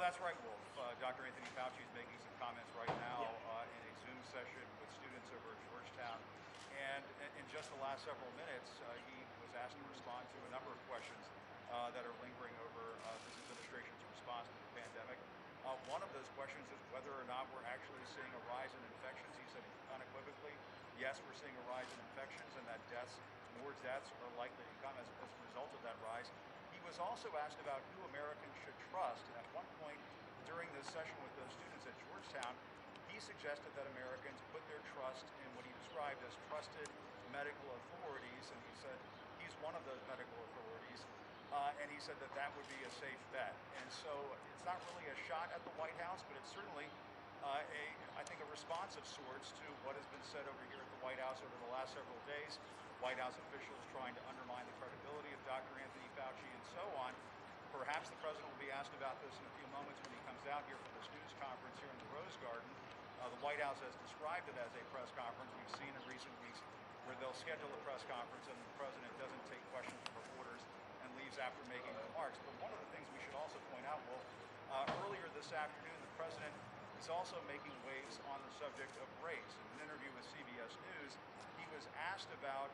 That's right, Wolf. Dr. Anthony Fauci is making some comments right now Yeah. in a Zoom session with students over at Georgetown. And in just the last several minutes, he was asked to respond to a number of questions that are lingering over this administration's response to the pandemic. One of those questions is whether or not we're actually seeing a rise in infections. He said unequivocally, yes, we're seeing a rise in infections and that more deaths are likely to come as a result of that rise. He was also asked about who Americans should trust, and at one point during this session with those students at Georgetown, he suggested that Americans put their trust in what he described as trusted medical authorities, and he said he's one of those medical authorities, and he said that that would be a safe bet. And so it's not really a shot at the White House, but it's certainly I think a response of sorts to what has been said over here at the White House over the last several days. White House officials trying to undermine the credibility of Dr. Anthony Fauci and so on. Perhaps the president will be asked about this in a few moments when he comes out here for this news conference here in the Rose Garden. The White House has described it as a press conference. We've seen in recent weeks where they'll schedule a press conference and the president doesn't take questions from reporters and leaves after making remarks. But one of the things we should also point out, Wolf, earlier this afternoon, the president is also making waves on the subject of race. In an interview with CBS News, he was asked about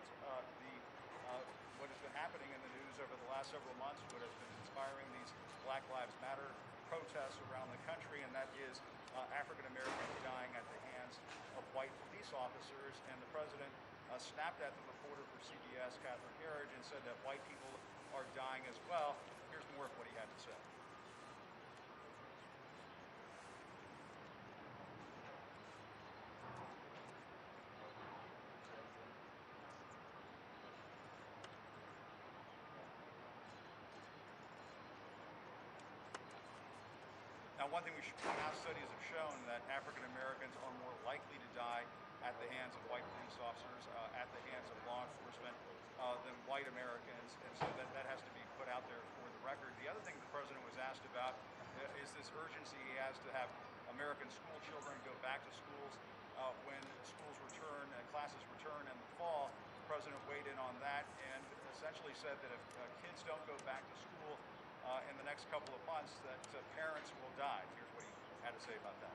what has been happening in the news over the last several months, what has been inspiring these Black Lives Matter protests around the country, and that is African Americans dying at the hands of white police officers. And the president snapped at the reporter for CBS, Catherine Herridge, and said that white people are dying as well. Here's more of what he had to say. Now, one thing we should point out, studies have shown that African Americans are more likely to die at the hands of white police officers, at the hands of law enforcement, than white Americans, and so that has to be put out there for the record. The other thing the president was asked about is this urgency he has to have American school children go back to schools when schools return, classes return in the fall. The president weighed in on that and essentially said that if kids don't go back to school in the next couple of months, that parents will die. Here's what he had to say about that.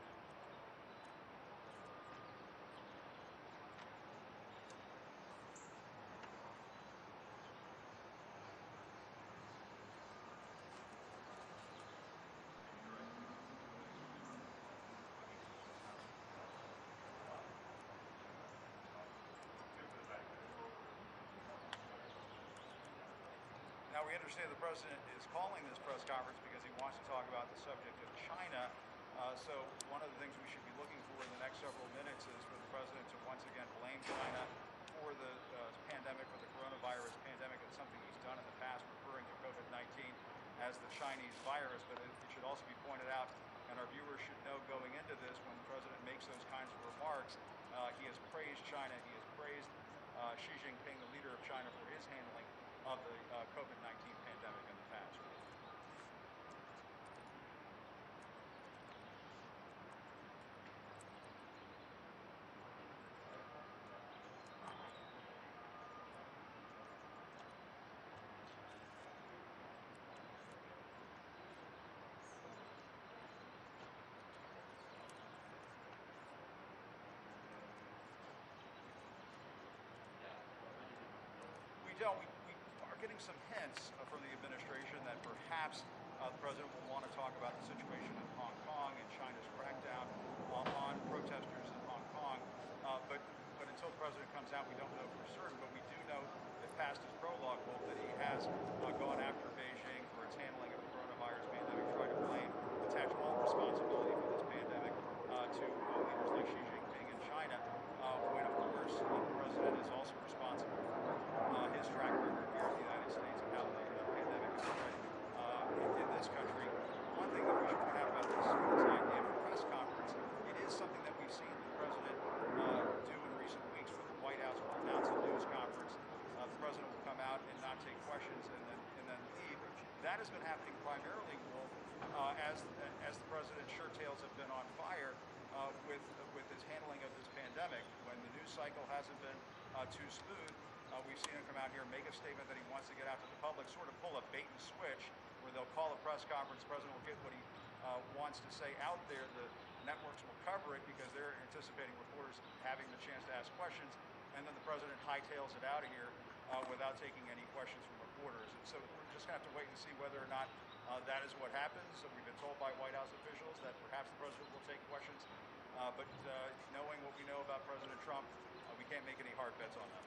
Now, we understand the president is calling this press conference because he wants to talk about the subject of China. So one of the things we should be looking for in the next several minutes is for the president to once again blame China for the pandemic, for the coronavirus pandemic. It's something he's done in the past, referring to COVID-19 as the Chinese virus. But it should also be pointed out, and our viewers should know going into this, when the president makes those kinds of remarks, he has praised China. He has praised Xi Jinping, the leader of China, for his handling of the COVID-19 pandemic in the past. We are getting some hints from the administration that perhaps the president will want to talk about the situation in Hong Kong and China's crackdown on protesters in Hong Kong. But until the president comes out, we don't know for certain. But we do know that past his prologue, Wolf, that he has gone after Beijing for its handling of the coronavirus pandemic, tried to attach all responsibility for this pandemic to leaders like Xi Jinping in China, when, of course, the president is also responsible for his track record here in the United States and how the pandemic is spread in this country. One thing that we should point out about this idea of a press conference, it is something that we've seen the president do in recent weeks, where the White House will announce a news conference. The president will come out and not take questions and then leave. That has been happening primarily, Wolf, as the president's shirt tails have been on fire with his handling of this pandemic. When the news cycle hasn't been too smooth, we've seen him come out here, make a statement that he wants to get out to the public, sort of pull a bait and switch, where they'll call a press conference, the president will get what he wants to say out there. The networks will cover it because they're anticipating reporters having the chance to ask questions, and then the president hightails it out of here without taking any questions from reporters. And so we're just going to have to wait and see whether or not that is what happens. So we've been told by White House officials that perhaps the president will take questions, but knowing what we know about President Trump, we can't make any hard bets on that.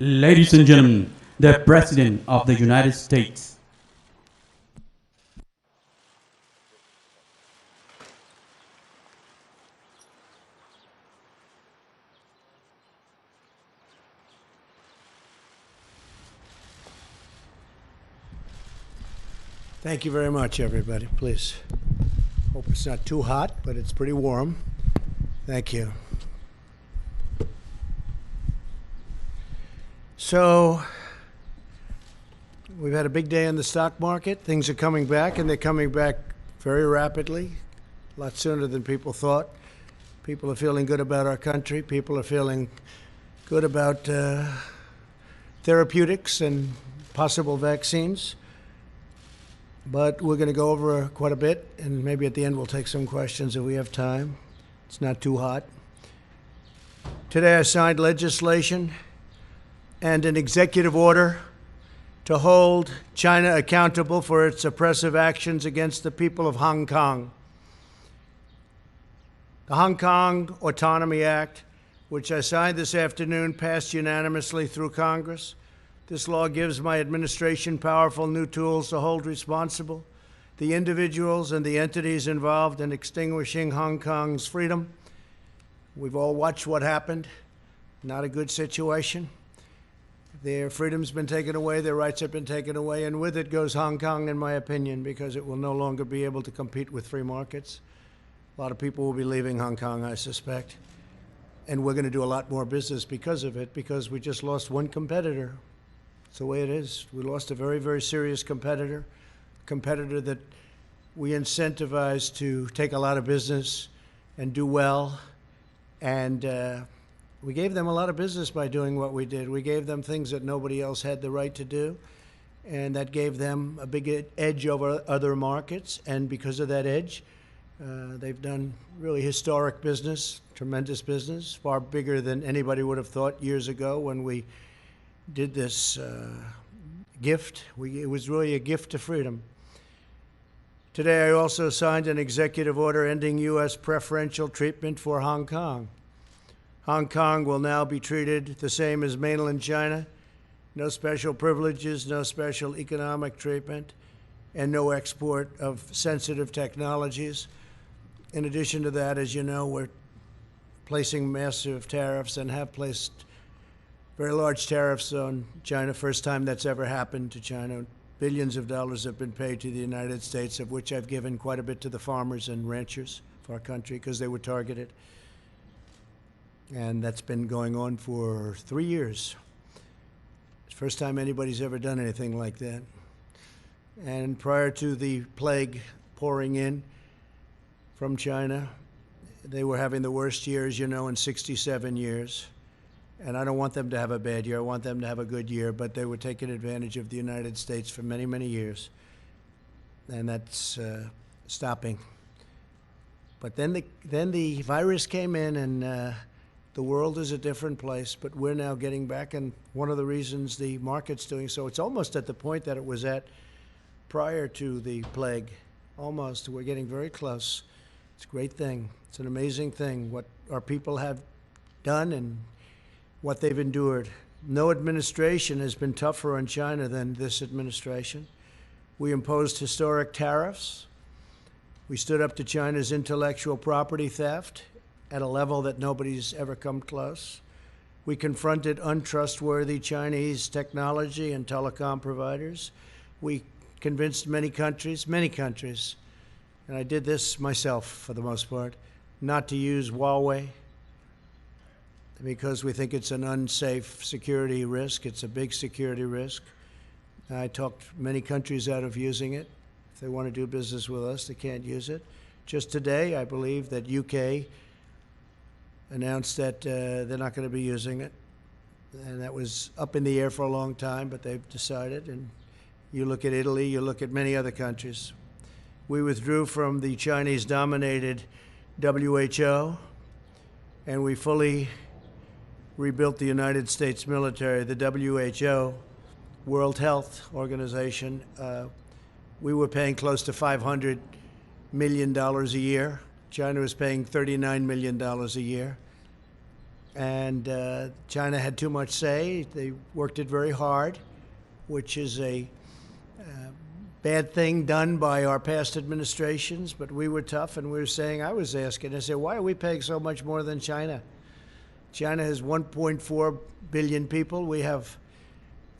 Ladies and gentlemen, the President of the United States. Thank you very much, everybody. Please. Hope it's not too hot, but it's pretty warm. Thank you. So, we've had a big day in the stock market. Things are coming back, and they're coming back very rapidly, a lot sooner than people thought. People are feeling good about our country. People are feeling good about therapeutics and possible vaccines. But we're going to go over quite a bit, and maybe at the end we'll take some questions if we have time. It's not too hot. Today I signed legislation and an executive order to hold China accountable for its oppressive actions against the people of Hong Kong. The Hong Kong Autonomy Act, which I signed this afternoon, passed unanimously through Congress. This law gives my administration powerful new tools to hold responsible the individuals and the entities involved in extinguishing Hong Kong's freedom. We've all watched what happened. Not a good situation. Their freedom's been taken away, their rights have been taken away, and with it goes Hong Kong, in my opinion, because it will no longer be able to compete with free markets. A lot of people will be leaving Hong Kong, I suspect. And we're going to do a lot more business because of it, because we just lost one competitor. It's the way it is. We lost a very, very serious competitor that we incentivized to take a lot of business and do well. And we gave them a lot of business by doing what we did. We gave them things that nobody else had the right to do. And that gave them a big edge over other markets. And because of that edge, they've done really historic business, tremendous business, far bigger than anybody would have thought years ago when we did this gift. It was really a gift to freedom. Today, I also signed an executive order ending U.S. preferential treatment for Hong Kong. Hong Kong will now be treated the same as mainland China. No special privileges, no special economic treatment, and no export of sensitive technologies. In addition to that, as you know, we're placing massive tariffs and have placed very large tariffs on China. First time that's ever happened to China. Billions of dollars have been paid to the United States, of which I've given quite a bit to the farmers and ranchers of our country because they were targeted. And that's been going on for 3 years. It's the first time anybody's ever done anything like that. And prior to the plague pouring in from China, they were having the worst years, you know, in 67 years. And I don't want them to have a bad year. I want them to have a good year. But they were taking advantage of the United States for many, many years. And that's stopping. But then the virus came in, and the world is a different place. But we're now getting back. And one of the reasons the market's doing so, it's almost at the point that it was at prior to the plague. Almost. We're getting very close. It's a great thing. It's an amazing thing what our people have done and what they've endured. No administration has been tougher on China than this administration. We imposed historic tariffs. We stood up to China's intellectual property theft at a level that nobody's ever come close. We confronted untrustworthy Chinese technology and telecom providers. We convinced many countries, and I did this myself for the most part, not to use Huawei, because we think it's an unsafe security risk. It's a big security risk. I talked many countries out of using it. If they want to do business with us, they can't use it. Just today, I believe that UK announced that they're not going to be using it. And that was up in the air for a long time, but they've decided. And you look at Italy, you look at many other countries. We withdrew from the Chinese-dominated WHO, and we fully rebuilt the United States military. The WHO, World Health Organization, we were paying close to $500 million a year. China was paying $39 million a year. And China had too much say. They worked it very hard, which is a bad thing done by our past administrations. But we were tough, and we were saying, I was asking, I said, why are we paying so much more than China? China has 1.4 billion people. We have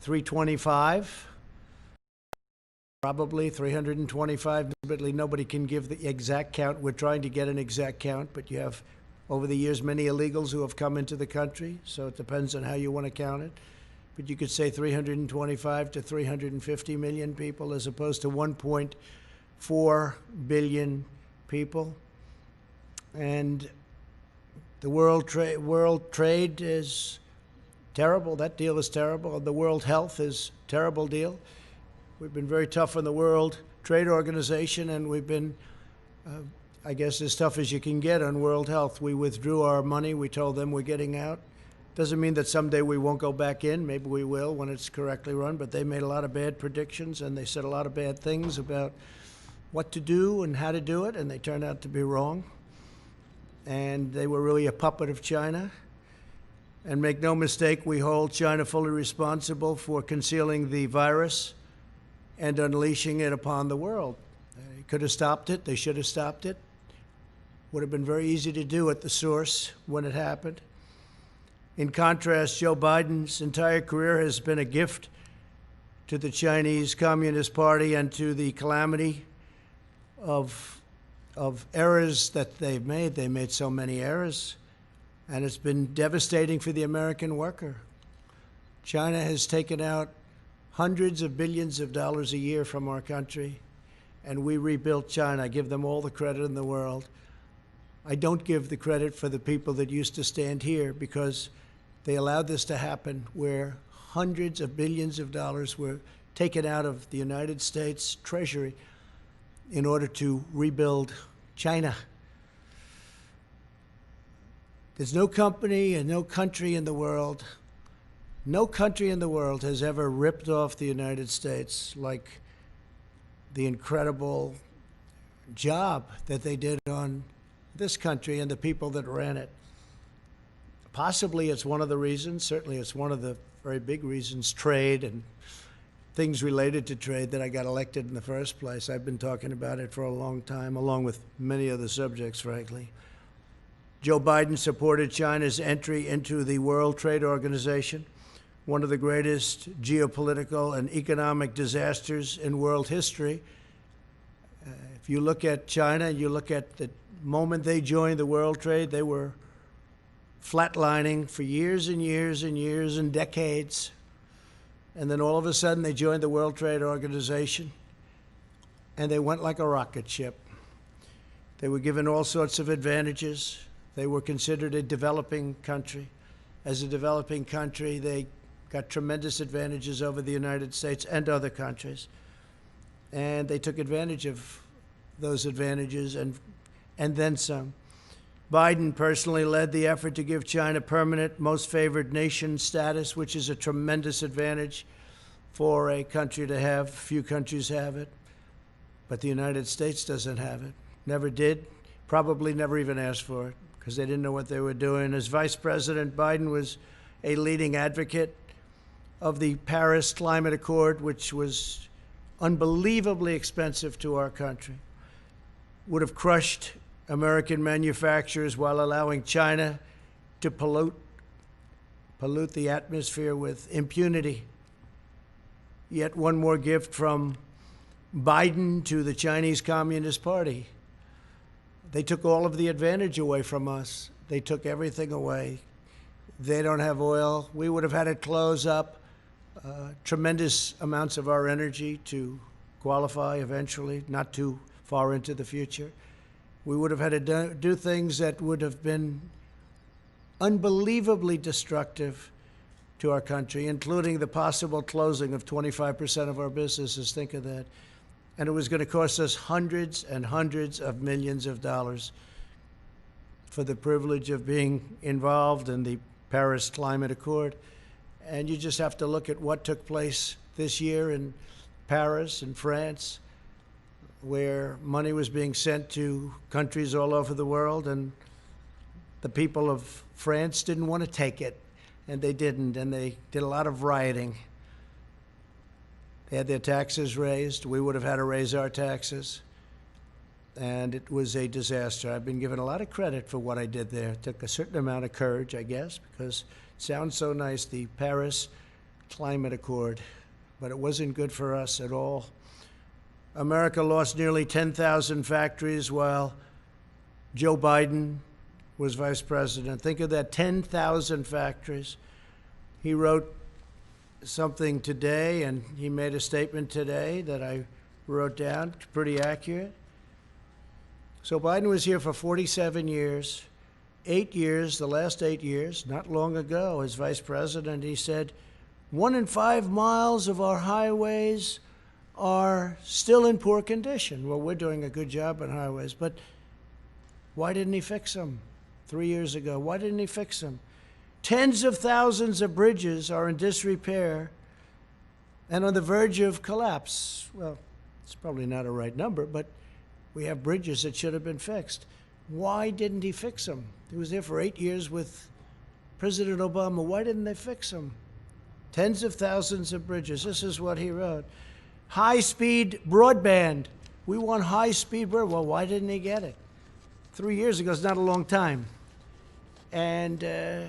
325, probably 325. Admittedly, nobody can give the exact count. We're trying to get an exact count, but you have, over the years, many illegals who have come into the country, so it depends on how you want to count it. But you could say 325 to 350 million people as opposed to 1.4 billion people. And the world trade is terrible. That deal is terrible. The world health is a terrible deal. We've been very tough on the World Trade Organization, and we've been, I guess, as tough as you can get on World Health. We withdrew our money. We told them we're getting out. Doesn't mean that someday we won't go back in. Maybe we will when it's correctly run, but they made a lot of bad predictions, and they said a lot of bad things about what to do and how to do it, and they turned out to be wrong. And they were really a puppet of China. And make no mistake, we hold China fully responsible for concealing the virus and unleashing it upon the world. They could have stopped it. They should have stopped it. Would have been very easy to do at the source when it happened. In contrast, Joe Biden's entire career has been a gift to the Chinese Communist Party and to the calamity of errors that they've made. They made so many errors, and it's been devastating for the American worker. China has taken out hundreds of billions of dollars a year from our country, and we rebuilt China. I give them all the credit in the world. I don't give the credit for the people that used to stand here, because they allowed this to happen, where hundreds of billions of dollars were taken out of the United States Treasury in order to rebuild China. There's no company and no country in the world, no country in the world has ever ripped off the United States like the incredible job that they did on this country and the people that ran it. Possibly it's one of the reasons, certainly it's one of the very big reasons, trade and things related to trade, that I got elected in the first place. I've been talking about it for a long time, along with many other subjects, frankly. Joe Biden supported China's entry into the World Trade Organization, one of the greatest geopolitical and economic disasters in world history. If you look at China, you look at the moment they joined the World Trade, they were flatlining for years and years and years and decades. And then all of a sudden they joined the World Trade Organization, and they went like a rocket ship. They were given all sorts of advantages. They were considered a developing country. As a developing country, they got tremendous advantages over the United States and other countries. And they took advantage of those advantages and then some. Biden personally led the effort to give China permanent most favored nation status, which is a tremendous advantage for a country to have. Few countries have it, but the United States doesn't have it. Never did, probably never even asked for it, because they didn't know what they were doing. As Vice President, Biden was a leading advocate of the Paris Climate Accord, which was unbelievably expensive to our country, would have crushed American manufacturers while allowing China to pollute the atmosphere with impunity. Yet one more gift from Biden to the Chinese Communist Party. They took all of the advantage away from us. They took everything away. They don't have oil. We would have had to close up tremendous amounts of our energy to qualify eventually, not too far into the future. We would have had to do things that would have been unbelievably destructive to our country, including the possible closing of 25% of our businesses. Think of that. And it was going to cost us hundreds and hundreds of millions of dollars for the privilege of being involved in the Paris Climate Accord. And you just have to look at what took place this year in Paris and France, where money was being sent to countries all over the world, and the people of France didn't want to take it, and they didn't, and they did a lot of rioting. They had their taxes raised. We would have had to raise our taxes. And it was a disaster. I've been given a lot of credit for what I did there. It took a certain amount of courage, I guess, because it sounds so nice, the Paris Climate Accord, but it wasn't good for us at all. America lost nearly 10,000 factories while Joe Biden was vice president. Think of that, 10,000 factories. He wrote something today, and he made a statement today that I wrote down, pretty accurate. So Biden was here for 47 years, 8 years, the last 8 years, not long ago, as vice president, he said, 1 in 5 miles of our highways are still in poor condition. Well, we're doing a good job on highways, but why didn't he fix them 3 years ago? Why didn't he fix them? Tens of thousands of bridges are in disrepair and on the verge of collapse. Well, it's probably not a right number, but we have bridges that should have been fixed. Why didn't he fix them? He was there for 8 years with President Obama. Why didn't they fix them? Tens of thousands of bridges. This is what he wrote. High-speed broadband. We want high-speed broadband. Well, why didn't he get it? 3 years ago is not a long time. And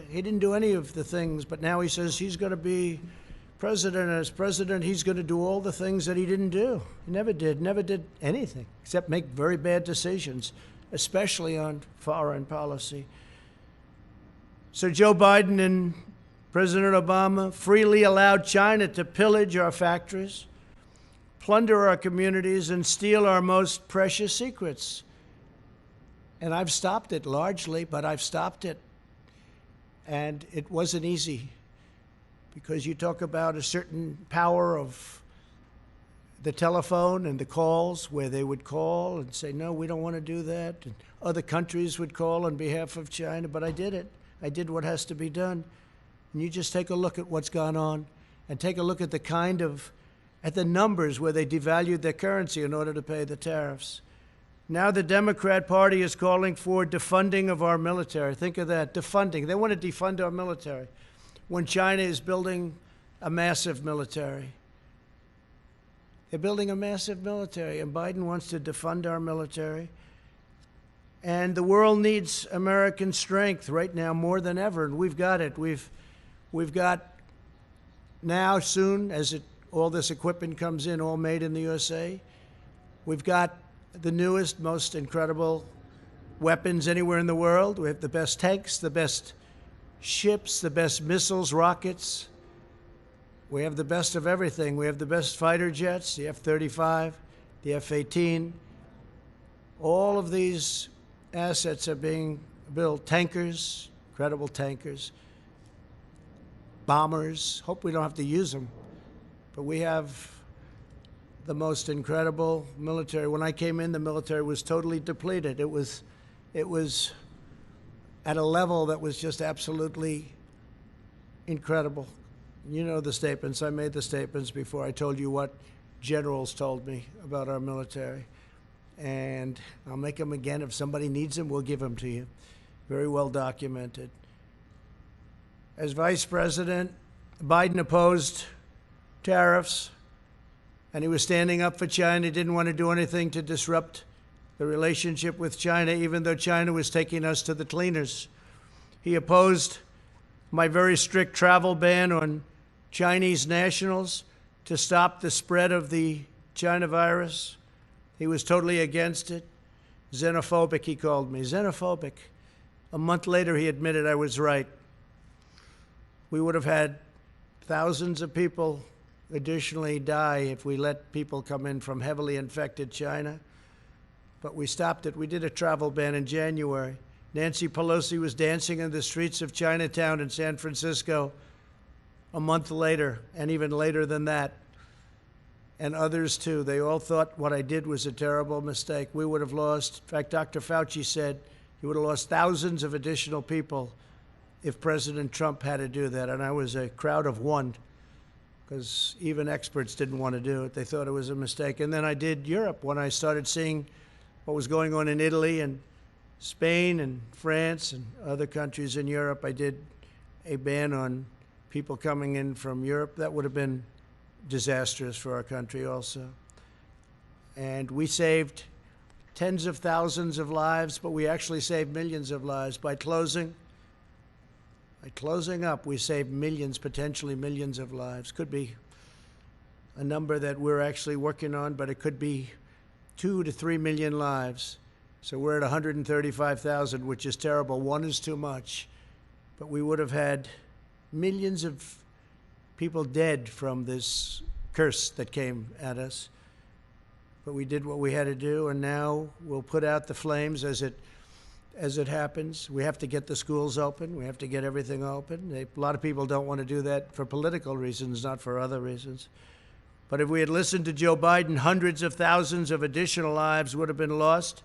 he didn't do any of the things, but now he says he's going to be president. And as president, he's going to do all the things that he didn't do. He never did anything except make very bad decisions, especially on foreign policy. So Joe Biden and President Obama freely allowed China to pillage our factories, plunder our communities, and steal our most precious secrets. And I've stopped it largely, but I've stopped it. And it wasn't easy, because you talk about a certain power of the telephone and the calls, where they would call and say, no, we don't want to do that. And other countries would call on behalf of China, but I did it. I did what has to be done. And you just take a look at what's gone on, and take a look at at the numbers where they devalued their currency in order to pay the tariffs. Now the Democrat Party is calling for defunding of our military. Think of that, defunding. They want to defund our military when China is building a massive military. They're building a massive military, and Biden wants to defund our military. And the world needs American strength right now more than ever, and we've got it. We've got now, soon, as all this equipment comes in, all made in the USA, we've got the newest, most incredible weapons anywhere in the world. We have the best tanks, the best ships, the best missiles, rockets. We have the best of everything. We have the best fighter jets, the F-35, the F-18. All of these assets are being built. Tankers, incredible tankers, bombers. Hope we don't have to use them. But we have the most incredible military. When I came in, the military was totally depleted. It was at a level that was just absolutely incredible. You know the statements. I made the statements before. I told you what generals told me about our military. And I'll make them again. If somebody needs them, we'll give them to you. Very well documented. As vice president, Biden opposed tariffs, and he was standing up for China. He didn't want to do anything to disrupt the relationship with China, even though China was taking us to the cleaners. He opposed my very strict travel ban on Chinese nationals to stop the spread of the China virus. He was totally against it. Xenophobic, he called me. Xenophobic. A month later, he admitted I was right. We would have had thousands of people additionally die if we let people come in from heavily infected China. But we stopped it. We did a travel ban in January. Nancy Pelosi was dancing in the streets of Chinatown in San Francisco a month later, and even later than that. And others too. They all thought what I did was a terrible mistake. We would have lost, in fact, Dr. Fauci said he would have lost thousands of additional people if President Trump had to do that. And I was a crowd of one, because even experts didn't want to do it. They thought it was a mistake. And then I did Europe when I started seeing what was going on in Italy and Spain and France and other countries in Europe, I did a ban on people coming in from Europe. That would have been disastrous for our country also. And we saved tens of thousands of lives, but we actually saved millions of lives. By closing up, we saved millions, potentially millions of lives. Could be a number that we're actually working on, but it could be 2 to 3 million lives. So we're at 135,000, which is terrible. One is too much. But we would have had millions of people dead from this curse that came at us. But we did what we had to do, and now we'll put out the flames as it happens. We have to get the schools open. We have to get everything open. A lot of people don't want to do that for political reasons, not for other reasons. But if we had listened to Joe Biden, hundreds of thousands of additional lives would have been lost.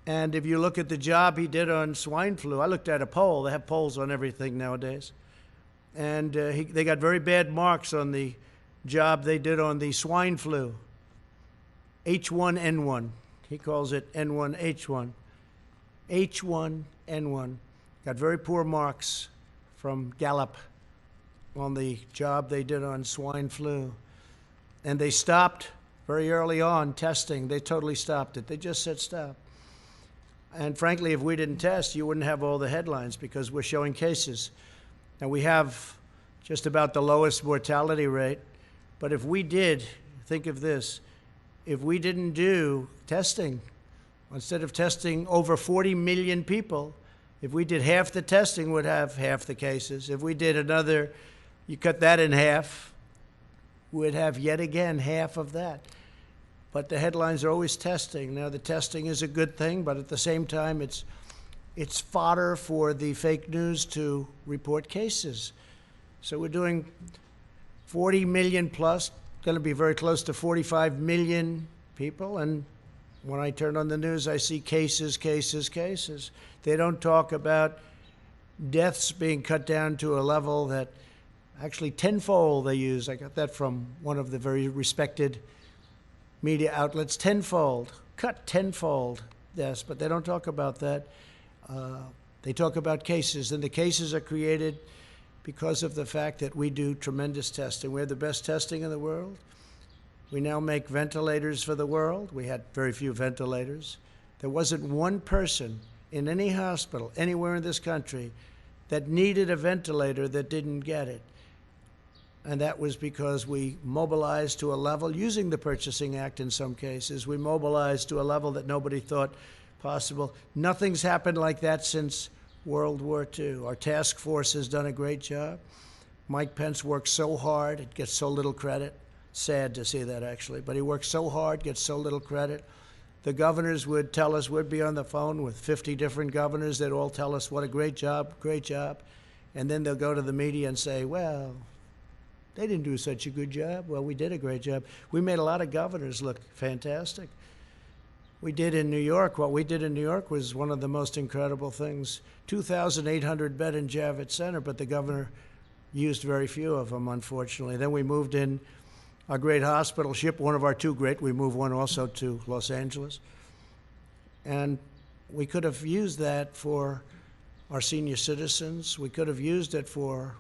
And if you look at the job he did on swine flu, I looked at a poll. They have polls on everything nowadays. And they got very bad marks on the job they did on the swine flu. H1N1. He calls it N1H1. H1N1. Got very poor marks from Gallup on the job they did on swine flu. And they stopped very early on testing. They totally stopped it. They just said stop. And frankly, if we didn't test, you wouldn't have all the headlines because we're showing cases. Now, we have just about the lowest mortality rate. But if we did, think of this, if we didn't do testing, instead of testing over 40 million people, if we did half the testing, we'd have half the cases. If we did another, you cut that in half, we'd have yet again half of that. But the headlines are always testing. Now, the testing is a good thing, but at the same time, it's fodder for the fake news to report cases. So we're doing 40 million plus, going to be very close to 45 million people. And when I turn on the news, I see cases, cases, cases. They don't talk about deaths being cut down to a level that actually tenfold they use. I got that from one of the very respected media outlets. Tenfold, cut tenfold deaths, but they don't talk about that. They talk about cases, and the cases are created because of the fact that we do tremendous testing. We're the best testing in the world. We now make ventilators for the world. We had very few ventilators. There wasn't one person in any hospital anywhere in this country that needed a ventilator that didn't get it. And that was because we mobilized to a level, using the Purchasing Act in some cases, we mobilized to a level that nobody thought possible. Nothing's happened like that since World War II. Our task force has done a great job. Mike Pence works so hard, it gets so little credit. Sad to see that, actually. But he works so hard, gets so little credit. The governors would tell us, we'd be on the phone with 50 different governors. They'd all tell us what a great job, great job. And then they'll go to the media and say, well, they didn't do such a good job. Well, we did a great job. We made a lot of governors look fantastic. We did in New York. What we did in New York was one of the most incredible things. 2,800 bed in Javits Center, but the governor used very few of them, unfortunately. Then we moved in our great hospital ship, one of our two great. We moved one also to Los Angeles. And we could have used that for our senior citizens. We could have used it for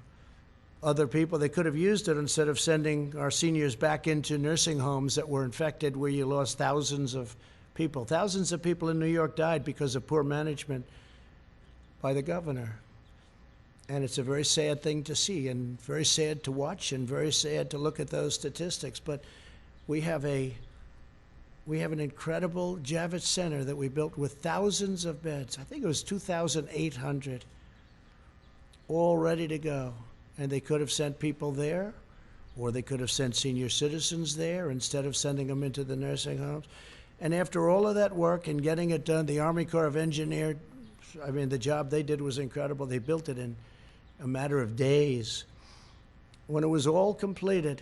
other people. They could have used it instead of sending our seniors back into nursing homes that were infected, where you lost thousands of people. Thousands of people in New York died because of poor management by the governor. And it's a very sad thing to see, and very sad to watch, and very sad to look at those statistics. But we have an incredible Javits Center that we built with thousands of beds. I think it was 2,800, all ready to go. And they could have sent people there, or they could have sent senior citizens there instead of sending them into the nursing homes. And after all of that work and getting it done, the Army Corps of Engineers, I mean, the job they did was incredible. They built it in a matter of days. When it was all completed,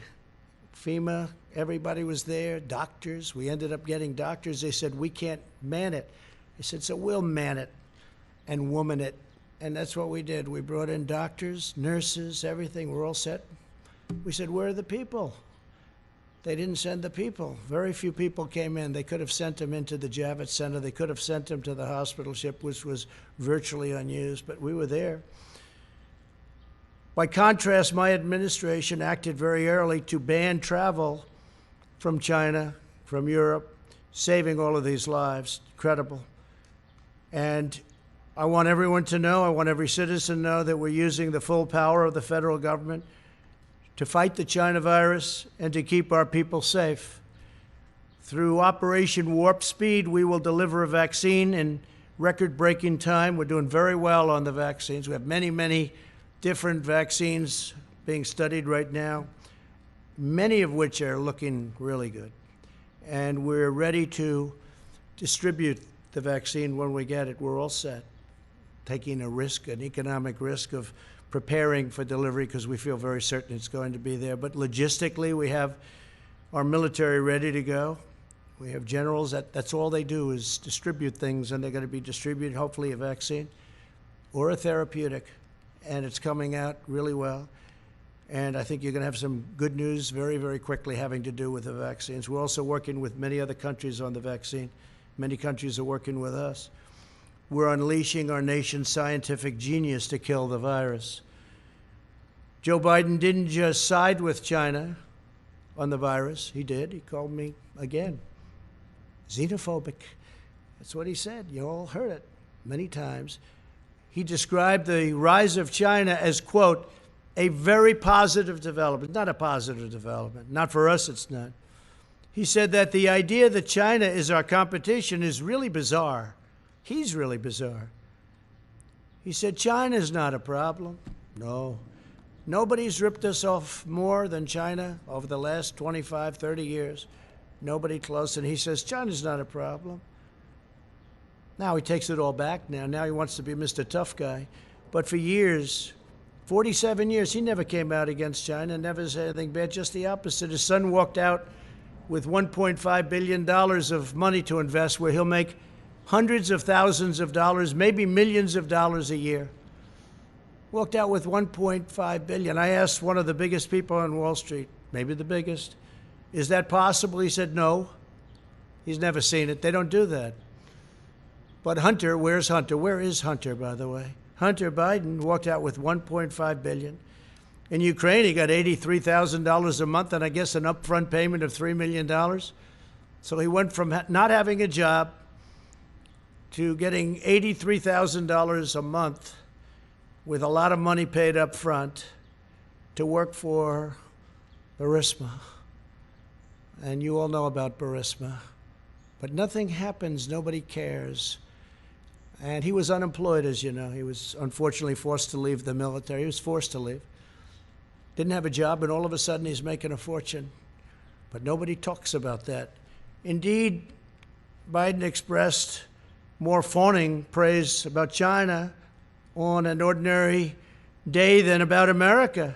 FEMA, everybody was there, doctors. We ended up getting doctors. They said, we can't man it. I said, so we'll man it and woman it. And that's what we did. We brought in doctors, nurses, everything. We're all set. We said, where are the people? They didn't send the people. Very few people came in. They could have sent them into the Javits Center. They could have sent them to the hospital ship, which was virtually unused, but we were there. By contrast, my administration acted very early to ban travel from China, from Europe, saving all of these lives. Incredible. And I want everyone to know, I want every citizen to know that we're using the full power of the federal government to fight the China virus and to keep our people safe. Through Operation Warp Speed, we will deliver a vaccine in record-breaking time. We're doing very well on the vaccines. We have many, many different vaccines being studied right now, many of which are looking really good. And we're ready to distribute the vaccine when we get it. We're all set, taking a risk, an economic risk of preparing for delivery because we feel very certain it's going to be there. But logistically, we have our military ready to go. We have generals, that's all they do is distribute things, and they're going to be distributing hopefully a vaccine or a therapeutic, and it's coming out really well. And I think you're going to have some good news very, very quickly having to do with the vaccines. We're also working with many other countries on the vaccine. Many countries are working with us. We're unleashing our nation's scientific genius to kill the virus. Joe Biden didn't just side with China on the virus. He did. He called me, again, xenophobic. That's what he said. You all heard it many times. He described the rise of China as, quote, a very positive development. Not a positive development. Not for us, it's not. He said that the idea that China is our competition is really bizarre. He's really bizarre. He said, China's not a problem. No. Nobody's ripped us off more than China over the last 25, 30 years. Nobody close. And he says, China's not a problem. Now he takes it all back now. Now he wants to be Mr. Tough Guy. But for years, 47 years, he never came out against China, never said anything bad, just the opposite. His son walked out with $1.5 billion of money to invest where he'll make hundreds of thousands of dollars, maybe millions of dollars a year. Walked out with $1.5 billion. I asked one of the biggest people on Wall Street, maybe the biggest, is that possible? He said no. He's never seen it. They don't do that. But Hunter, where's Hunter? Where is Hunter, by the way? Hunter Biden walked out with $1.5 billion. In Ukraine, he got $83,000 a month and I guess an upfront payment of $3 million. So he went from not having a job to getting $83,000 a month with a lot of money paid up front to work for Burisma. And you all know about Burisma. But nothing happens, nobody cares. And he was unemployed, as you know. He was unfortunately forced to leave the military. He was forced to leave. Didn't have a job, and all of a sudden he's making a fortune. But nobody talks about that. Indeed, Biden expressed more fawning praise about China on an ordinary day than about America.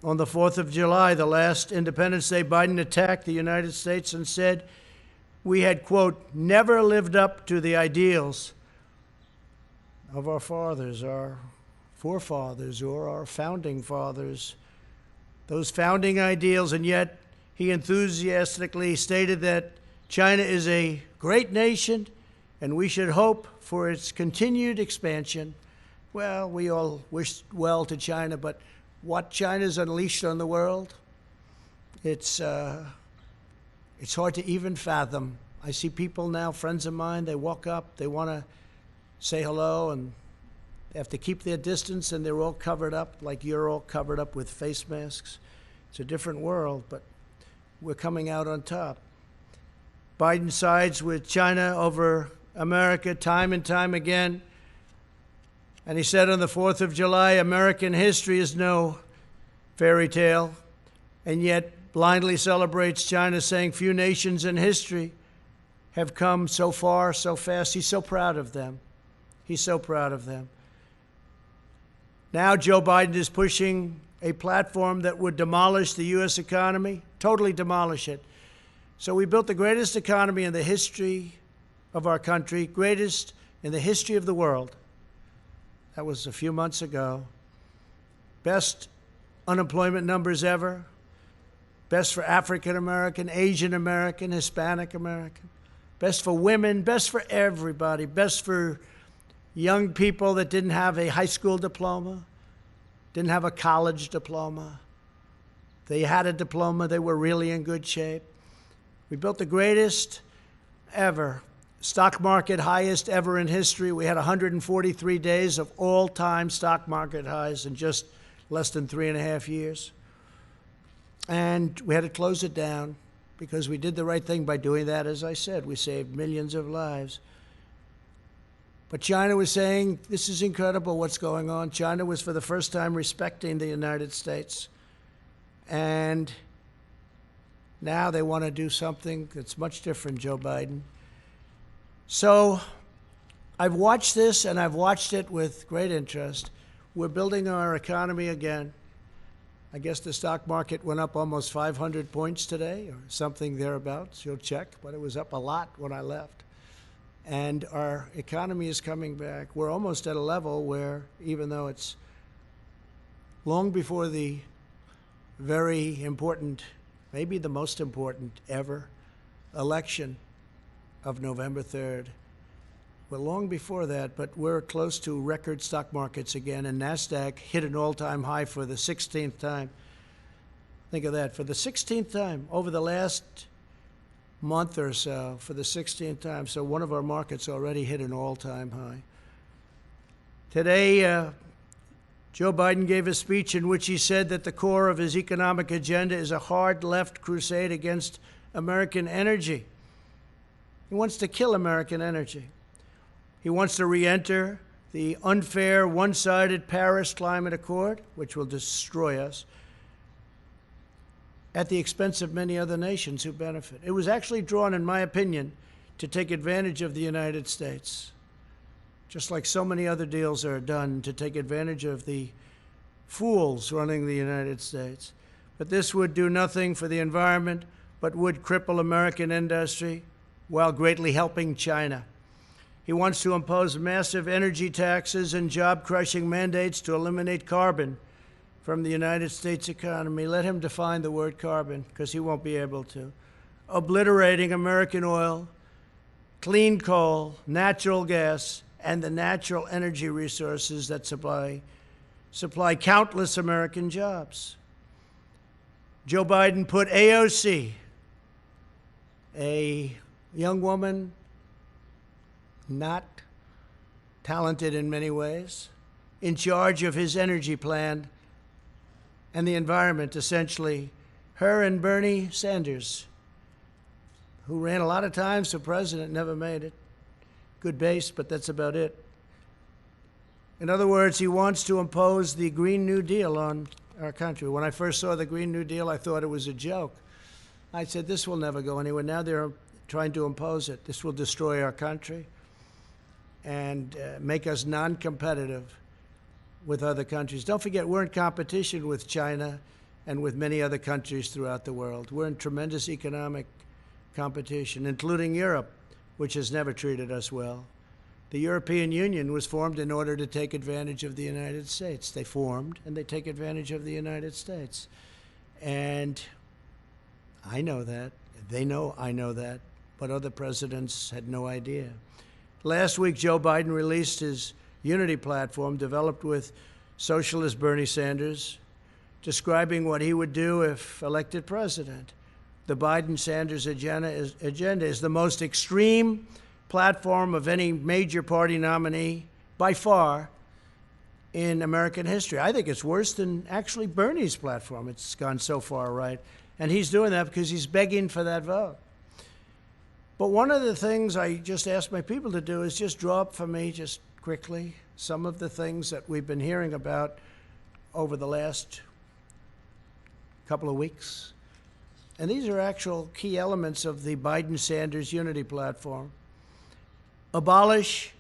On the 4th of July, the last Independence Day, Biden attacked the United States and said we had, quote, never lived up to the ideals of our fathers, our forefathers, or our founding fathers, those founding ideals. And yet he enthusiastically stated that China is a great nation and we should hope for its continued expansion. Well, we all wish well to China, but what China's unleashed on the world, it's hard to even fathom. I see people now, friends of mine, they walk up, they want to say hello, and they have to keep their distance, and they're all covered up like you're all covered up with face masks. It's a different world, but we're coming out on top. Biden sides with China over America time and time again. And he said on the 4th of July, American history is no fairy tale, and yet blindly celebrates China, saying few nations in history have come so far, so fast. He's so proud of them. He's so proud of them. Now Joe Biden is pushing a platform that would demolish the U.S. economy, totally demolish it. So we built the greatest economy in the history of our country, greatest in the history of the world. That was a few months ago. Best unemployment numbers ever. best for African American, Asian American, Hispanic American, best for women, best for everybody, best for young people that didn't have a high school diploma, didn't have a college diploma. They had a diploma, they were really in good shape. We built the greatest ever stock market highest ever in history. We had 143 days of all-time stock market highs in just less than 3.5 years. And we had to close it down because we did the right thing by doing that. As I said, we saved millions of lives. But China was saying, this is incredible what's going on. China was for the first time respecting the United States. And now they want to do something that's much different, Joe Biden. So I've watched this, and I've watched it with great interest. We're building our economy again. I guess the stock market went up almost 500 points today, or something thereabouts. You'll check, but it was up a lot when I left. And our economy is coming back. We're almost at a level where, even though it's long before the very important, maybe the most important ever election of November 3rd. We're long before that, but we're close to record stock markets again, and NASDAQ hit an all-time high for the 16th time. Think of that, for the 16th time over the last month or so, for the 16th time. So one of our markets already hit an all-time high. Today, Joe Biden gave a speech in which he said that the core of his economic agenda is a hard left crusade against American energy. He wants to kill American energy. He wants to re-enter the unfair, one-sided Paris Climate Accord, which will destroy us, at the expense of many other nations who benefit. It was actually drawn, in my opinion, to take advantage of the United States, just like so many other deals are done to take advantage of the fools running the United States. But this would do nothing for the environment, but would cripple American industry while greatly helping China. He wants to impose massive energy taxes and job-crushing mandates to eliminate carbon from the United States economy. Let him define the word carbon, because he won't be able to. Obliterating American oil, clean coal, natural gas, and the natural energy resources that supply countless American jobs. Joe Biden put AOC, a young woman, not talented in many ways, in charge of his energy plan and the environment, essentially. Her and Bernie Sanders, who ran a lot of times for president, never made it. Good base, but that's about it. In other words, he wants to impose the Green New Deal on our country. When I first saw the Green New Deal, I thought it was a joke. I said, this will never go anywhere. Now they're trying to impose it. This will destroy our country and make us non-competitive with other countries. Don't forget, we're in competition with China and with many other countries throughout the world. We're in tremendous economic competition, including Europe, which has never treated us well. The European Union was formed in order to take advantage of the United States. They formed, and they take advantage of the United States. And I know that. They know I know that. But other presidents had no idea. Last week, Joe Biden released his unity platform developed with socialist Bernie Sanders, describing what he would do if elected president. The Biden-Sanders agenda is the most extreme platform of any major party nominee, by far, in American history. I think it's worse than actually Bernie's platform. It's gone so far right. And he's doing that because he's begging for that vote. But one of the things I just asked my people to do is just draw up for me, just quickly, some of the things that we've been hearing about over the last couple of weeks. And these are actual key elements of the Biden-Sanders unity platform. Abolish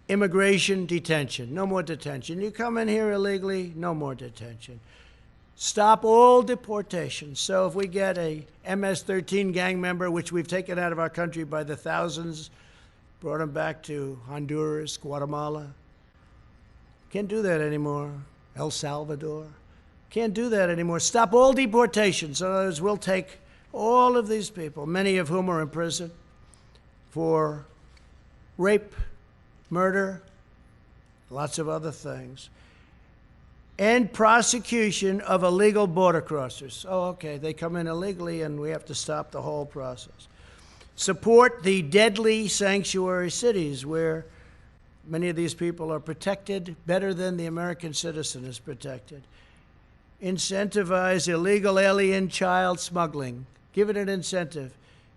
immigration detention. No more detention. You come in here illegally, no more detention. Stop all deportations. So if we get a MS-13 gang member, which we've taken out of our country by the thousands, brought them back to Honduras, Guatemala, can't do that anymore. El Salvador. Can't do that anymore. Stop all deportations. In other words, we'll take all of these people, many of whom are in prison for rape, murder, lots of other things, and prosecution of illegal border crossers. Oh, okay, they come in illegally and we have to stop the whole process. Support the deadly sanctuary cities where many of these people are protected better than the American citizen is protected. Incentivize illegal alien child smuggling. Give it an incentive,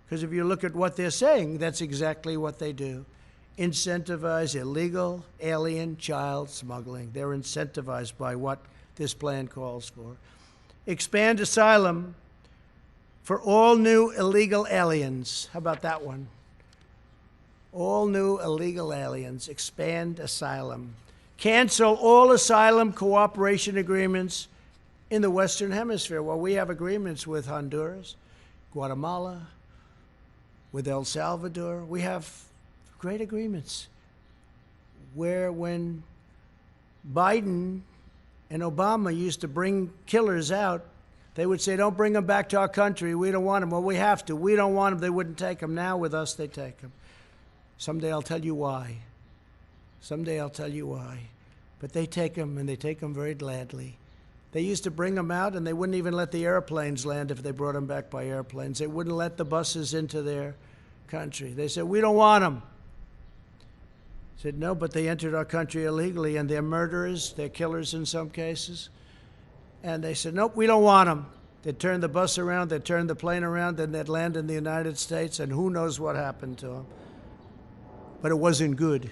because if you look at what they're saying, that's exactly what they do. Incentivize illegal alien child smuggling. They're incentivized by what this plan calls for. Expand asylum for all new illegal aliens. How about that one? All new illegal aliens. Expand asylum. Cancel all asylum cooperation agreements in the Western Hemisphere. Well, we have agreements with Honduras, Guatemala, with El Salvador. We have great agreements where when Biden and Obama used to bring killers out, they would say, don't bring them back to our country. We don't want them. Well, we have to. We don't want them. They wouldn't take them. Now with us, they take them. Someday I'll tell you why. Someday I'll tell you why. But they take them, and they take them very gladly. They used to bring them out, and they wouldn't even let the airplanes land if they brought them back by airplanes. They wouldn't let the buses into their country. They said, we don't want them. I said, no, but they entered our country illegally, and they're murderers, they're killers in some cases. And they said, nope, we don't want them. They'd turn the bus around, they'd turn the plane around, then they'd land in the United States, and who knows what happened to them. But it wasn't good.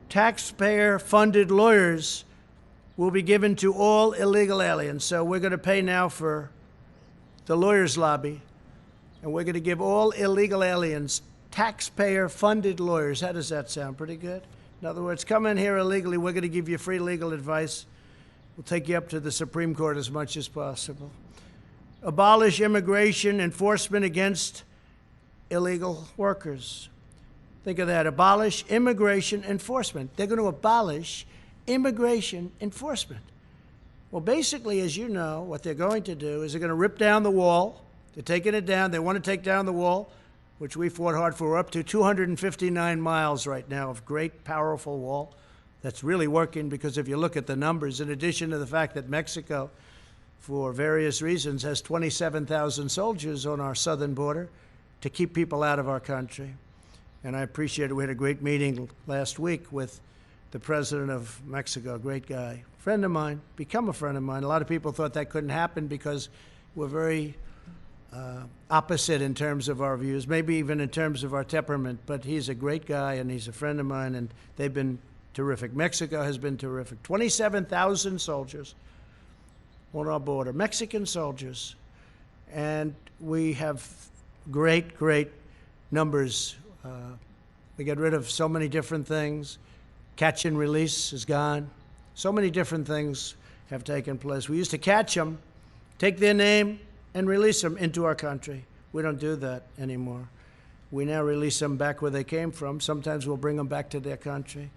Taxpayer-funded lawyers will be given to all illegal aliens. So we're going to pay now for the lawyers' lobby, and we're going to give all illegal aliens taxpayer-funded lawyers. How does that sound? Pretty good? In other words, come in here illegally, we're going to give you free legal advice. We'll take you up to the Supreme Court as much as possible. Abolish immigration enforcement against illegal workers. Think of that. Abolish immigration enforcement. They're going to abolish immigration enforcement. Well, basically, as you know, what they're going to do is they're going to rip down the wall. They're taking it down. They want to take down the wall, which we fought hard for. We're up to 259 miles right now of great, powerful wall that's really working, because if you look at the numbers, in addition to the fact that Mexico, for various reasons, has 27,000 soldiers on our southern border to keep people out of our country. And I appreciate it. We had a great meeting last week with the president of Mexico, a great guy, friend of mine, become a friend of mine. A lot of people thought that couldn't happen because we're very opposite in terms of our views, maybe even in terms of our temperament, but he's a great guy and he's a friend of mine, and they've been terrific. Mexico has been terrific. 27,000 soldiers on our border, Mexican soldiers, and we have great, great numbers. We get rid of so many different things. Catch and release is gone. So many different things have taken place. We used to catch them, take their name, and release them into our country. We don't do that anymore. We now release them back where they came from. Sometimes we'll bring them back to their country.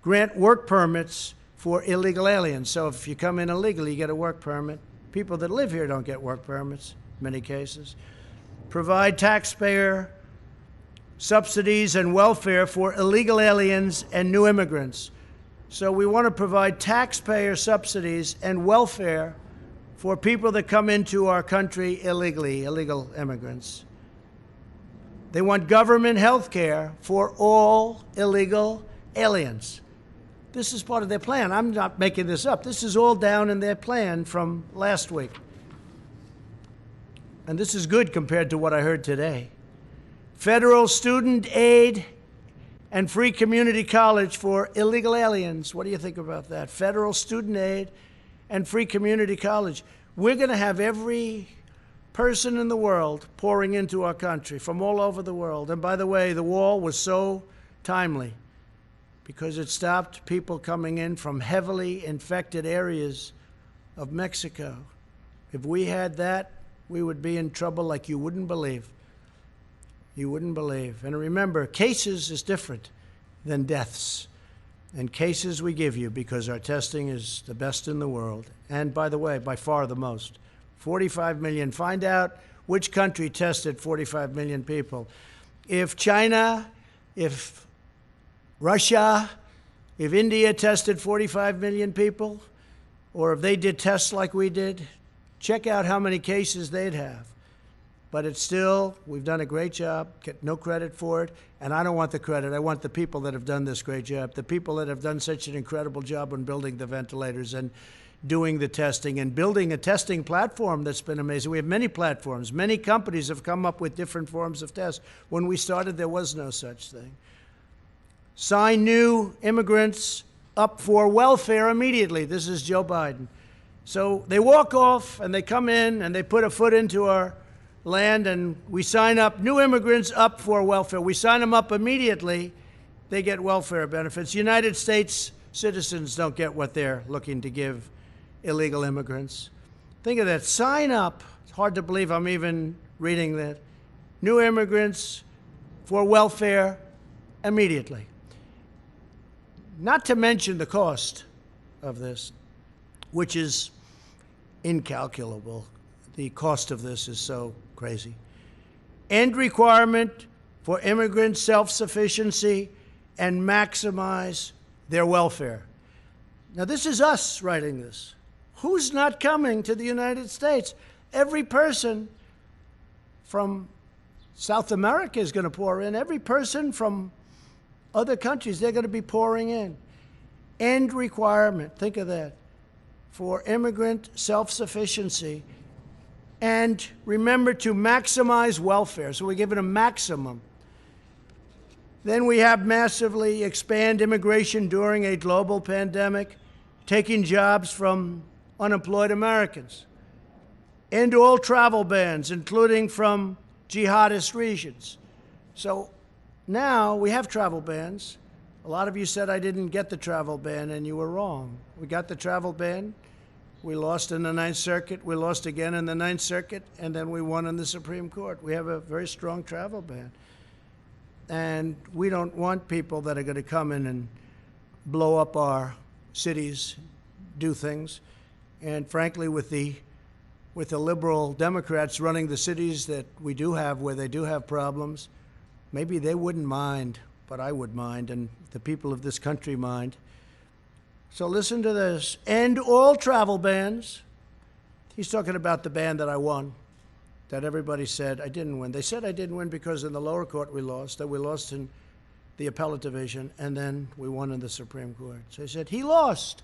Grant work permits for illegal aliens. So if you come in illegally, you get a work permit. People that live here don't get work permits in many cases. Provide taxpayer subsidies and welfare for illegal aliens and new immigrants. So we want to provide taxpayer subsidies and welfare for people that come into our country illegally, illegal immigrants. They want government health care for all illegal aliens. This is part of their plan. I'm not making this up. This is all down in their plan from last week. And this is good compared to what I heard today. Federal student aid and free community college for illegal aliens. What do you think about that? Federal student aid and free community college. We're going to have every person in the world pouring into our country from all over the world. And by the way, the wall was so timely because it stopped people coming in from heavily infected areas of Mexico. If we had that, we would be in trouble like you wouldn't believe. You wouldn't believe. And remember, cases is different than deaths. and cases we give you because our testing is the best in the world. And by the way, by far the most. 45 million. Find out which country tested 45 million people. If China, if Russia, if India tested 45 million people, or if they did tests like we did, check out how many cases they'd have. But it's still, we've done a great job, get no credit for it, and I don't want the credit. I want the people that have done this great job, the people that have done such an incredible job on building the ventilators and doing the testing and building a testing platform that's been amazing. We have many platforms. Many companies have come up with different forms of tests. When we started, there was no such thing. Sign new immigrants up for welfare immediately. This is Joe Biden. So they walk off and they come in and they put a foot into our land and we sign up new immigrants up for welfare. We sign them up immediately. They get welfare benefits. United States citizens don't get what they're looking to give illegal immigrants. Think of that. Sign up. It's hard to believe I'm even reading that. New immigrants for welfare immediately. Not to mention the cost of this, which is incalculable. The cost of this is so crazy. End requirement for immigrant self-sufficiency and maximize their welfare. Now, this is us writing this. Who's not coming to the United States? Every person from South America is going to pour in. Every person from other countries, they're going to be pouring in. End requirement, think of that, for immigrant self-sufficiency. And remember to maximize welfare. So we give it a maximum. Then we have massively expand immigration during a global pandemic, taking jobs from unemployed Americans. End all travel bans, including from jihadist regions. So now we have travel bans. A lot of you said I didn't get the travel ban, and you were wrong. We got the travel ban. We lost in the Ninth Circuit. We lost again in the Ninth Circuit, and then we won in the Supreme Court. We have a very strong travel ban. And we don't want people that are going to come in and blow up our cities, do things. And frankly, with the liberal Democrats running the cities that we do have, where they do have problems, maybe they wouldn't mind, but I would mind, and the people of this country mind. So listen to this. End all travel bans. He's talking about the ban that I won, that everybody said I didn't win. They said I didn't win because in the lower court we lost, that we lost in the appellate division, and then we won in the Supreme Court. So he said he lost,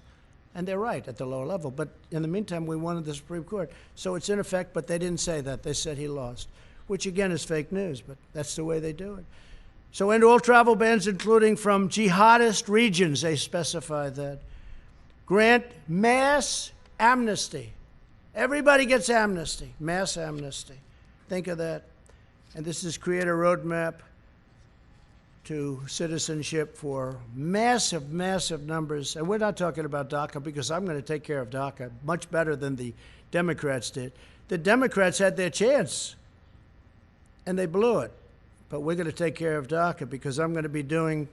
and they're right at the lower level. But in the meantime, we won in the Supreme Court. So it's in effect, but they didn't say that. They said he lost, which again is fake news, but that's the way they do it. So end all travel bans, including from jihadist regions, they specify that. Grant mass amnesty. Everybody gets amnesty, mass amnesty. Think of that. And this is create a roadmap to citizenship for massive, massive numbers. And we're not talking about DACA because I'm going to take care of DACA much better than the Democrats did. The Democrats had their chance, and they blew it. But we're going to take care of DACA because I'm going to be doing,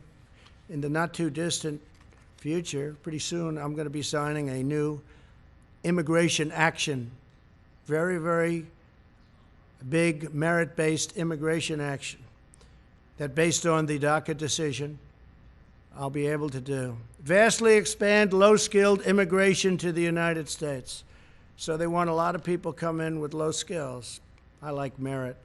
in the not-too-distant future, pretty soon, I'm going to be signing a new immigration action, very, very big merit-based immigration action that, based on the DACA decision, I'll be able to do. Vastly expand low-skilled immigration to the United States. So they want a lot of people come in with low skills. I like merit.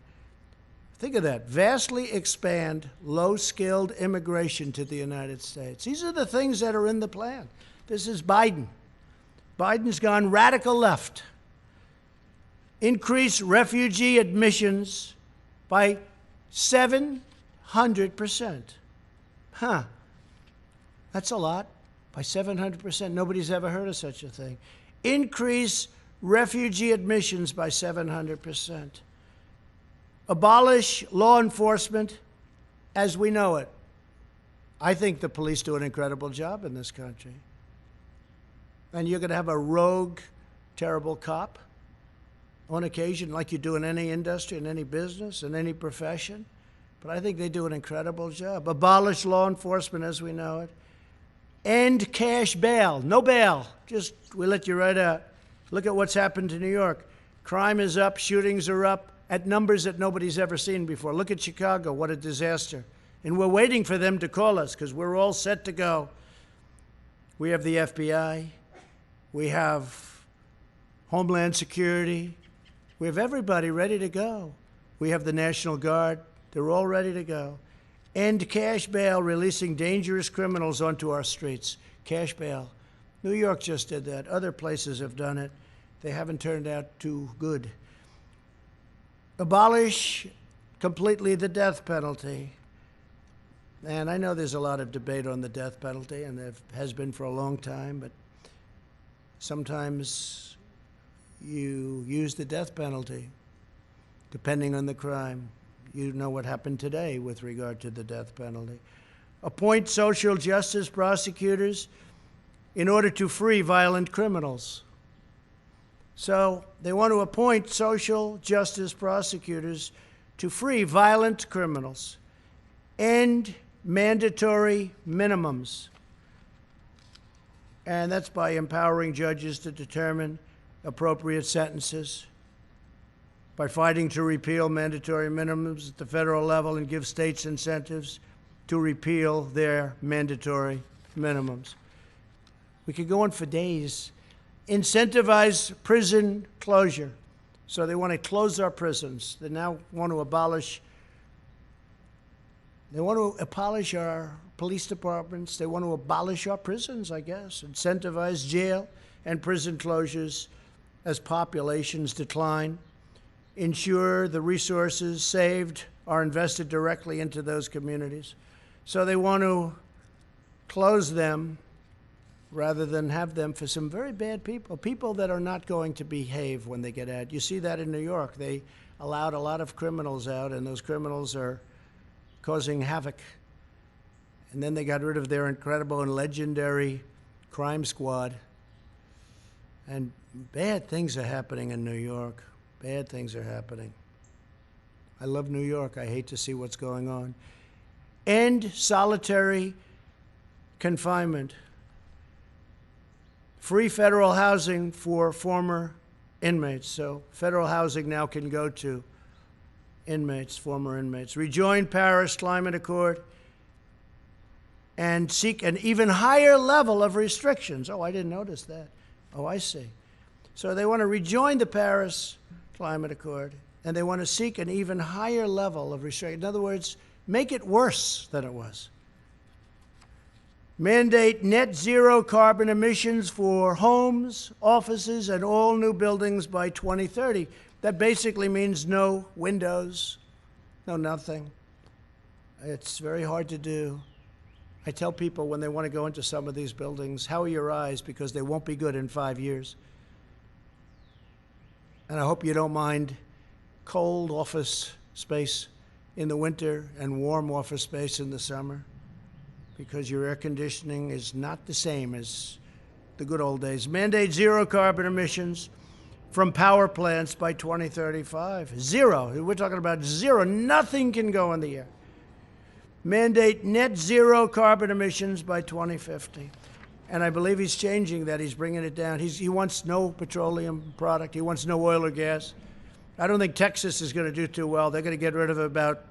Think of that. Vastly expand low-skilled immigration to the United States. These are the things that are in the plan. This is Biden. Biden's gone radical left. Increase refugee admissions by 700%. Huh. That's a lot. By 700%. Nobody's ever heard of such a thing. Increase refugee admissions by 700%. Abolish law enforcement as we know it. I think the police do an incredible job in this country. And you're going to have a rogue, terrible cop on occasion, like you do in any industry, in any business, in any profession. But I think they do an incredible job. Abolish law enforcement as we know it. End cash bail. No bail. Just, we let you right out. Look at what's happened to New York. Crime is up, shootings are up at numbers that nobody's ever seen before. Look at Chicago, what a disaster. And we're waiting for them to call us because we're all set to go. We have the FBI. We have Homeland Security. We have everybody ready to go. We have the National Guard. They're all ready to go. End cash bail, releasing dangerous criminals onto our streets. Cash bail. New York just did that. Other places have done it. They haven't turned out too good. Abolish completely the death penalty. And I know there's a lot of debate on the death penalty, and there has been for a long time, but sometimes you use the death penalty depending on the crime. You know what happened today with regard to the death penalty. Appoint social justice prosecutors in order to free violent criminals. So they want to appoint social justice prosecutors to free violent criminals. End mandatory minimums. And that's by empowering judges to determine appropriate sentences, by fighting to repeal mandatory minimums at the federal level and give states incentives to repeal their mandatory minimums. We could go on for days. Incentivize prison closure. So they want to close our prisons. They now want to abolish our police departments. They want to abolish our prisons, I guess. Incentivize jail and prison closures as populations decline. Ensure the resources saved are invested directly into those communities. So they want to close them rather than have them for some very bad people, people that are not going to behave when they get out. You see that in New York. They allowed a lot of criminals out, and those criminals are causing havoc. And then they got rid of their incredible and legendary crime squad. And bad things are happening in New York. Bad things are happening. I love New York. I hate to see what's going on. End solitary confinement. Free federal housing for former inmates. So federal housing now can go to inmates, former inmates. Rejoin Paris Climate Accord and seek an even higher level of restrictions. Oh, I didn't notice that. Oh, I see. So they want to rejoin the Paris Climate Accord, and they want to seek an even higher level of restriction. In other words, make it worse than it was. Mandate net zero carbon emissions for homes, offices, and all new buildings by 2030. That basically means no windows, no nothing. It's very hard to do. I tell people when they want to go into some of these buildings, how are your eyes? Because they won't be good in 5 years. And I hope you don't mind cold office space in the winter and warm office space in the summer, because your air conditioning is not the same as the good old days. Mandate zero carbon emissions from power plants by 2035. Zero. We're talking about zero. Nothing can go in the air. Mandate net zero carbon emissions by 2050. And I believe he's changing that. He's bringing it down. He wants no petroleum product. He wants no oil or gas. I don't think Texas is going to do too well. They're going to get rid of about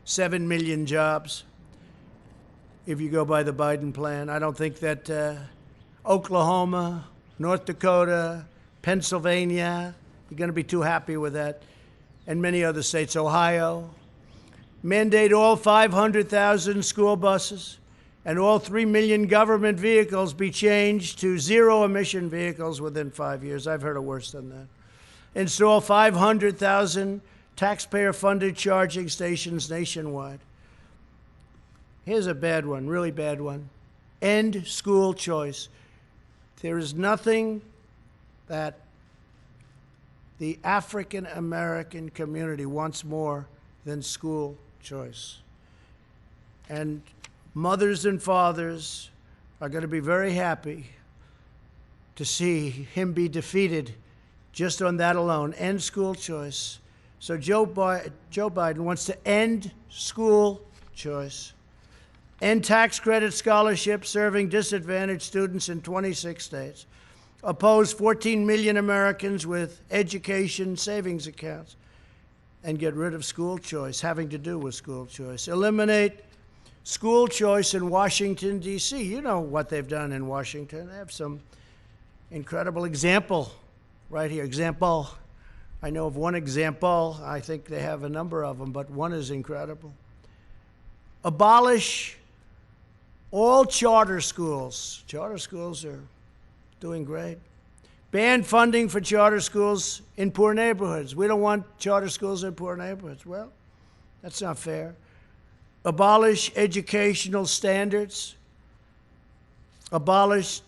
7 million jobs if you go by the Biden plan. I don't think that Oklahoma, North Dakota, Pennsylvania, you're going to be too happy with that, and many other states, Ohio. Mandate all 500,000 school buses and all 3 million government vehicles be changed to zero-emission vehicles within 5 years. I've heard of worse than that. Install 500,000 taxpayer-funded charging stations nationwide. Here's a bad one, really bad one. End school choice. There is nothing that the African American community wants more than school choice. And mothers and fathers are going to be very happy to see him be defeated just on that alone. End school choice. So Joe Biden wants to end school choice. end tax credit scholarships serving disadvantaged students in 26 states, oppose 14 million Americans with education savings accounts, and get rid of school choice, having to do with school choice. Eliminate school choice in Washington, D.C. You know what they've done in Washington. They have some incredible example right here. Example. I know of one example. I think they have a number of them, but one is incredible. Abolish all charter schools. Charter schools are doing great. Ban funding for charter schools in poor neighborhoods. We don't want charter schools in poor neighborhoods. Well, that's not fair. Abolish educational standards. Abolish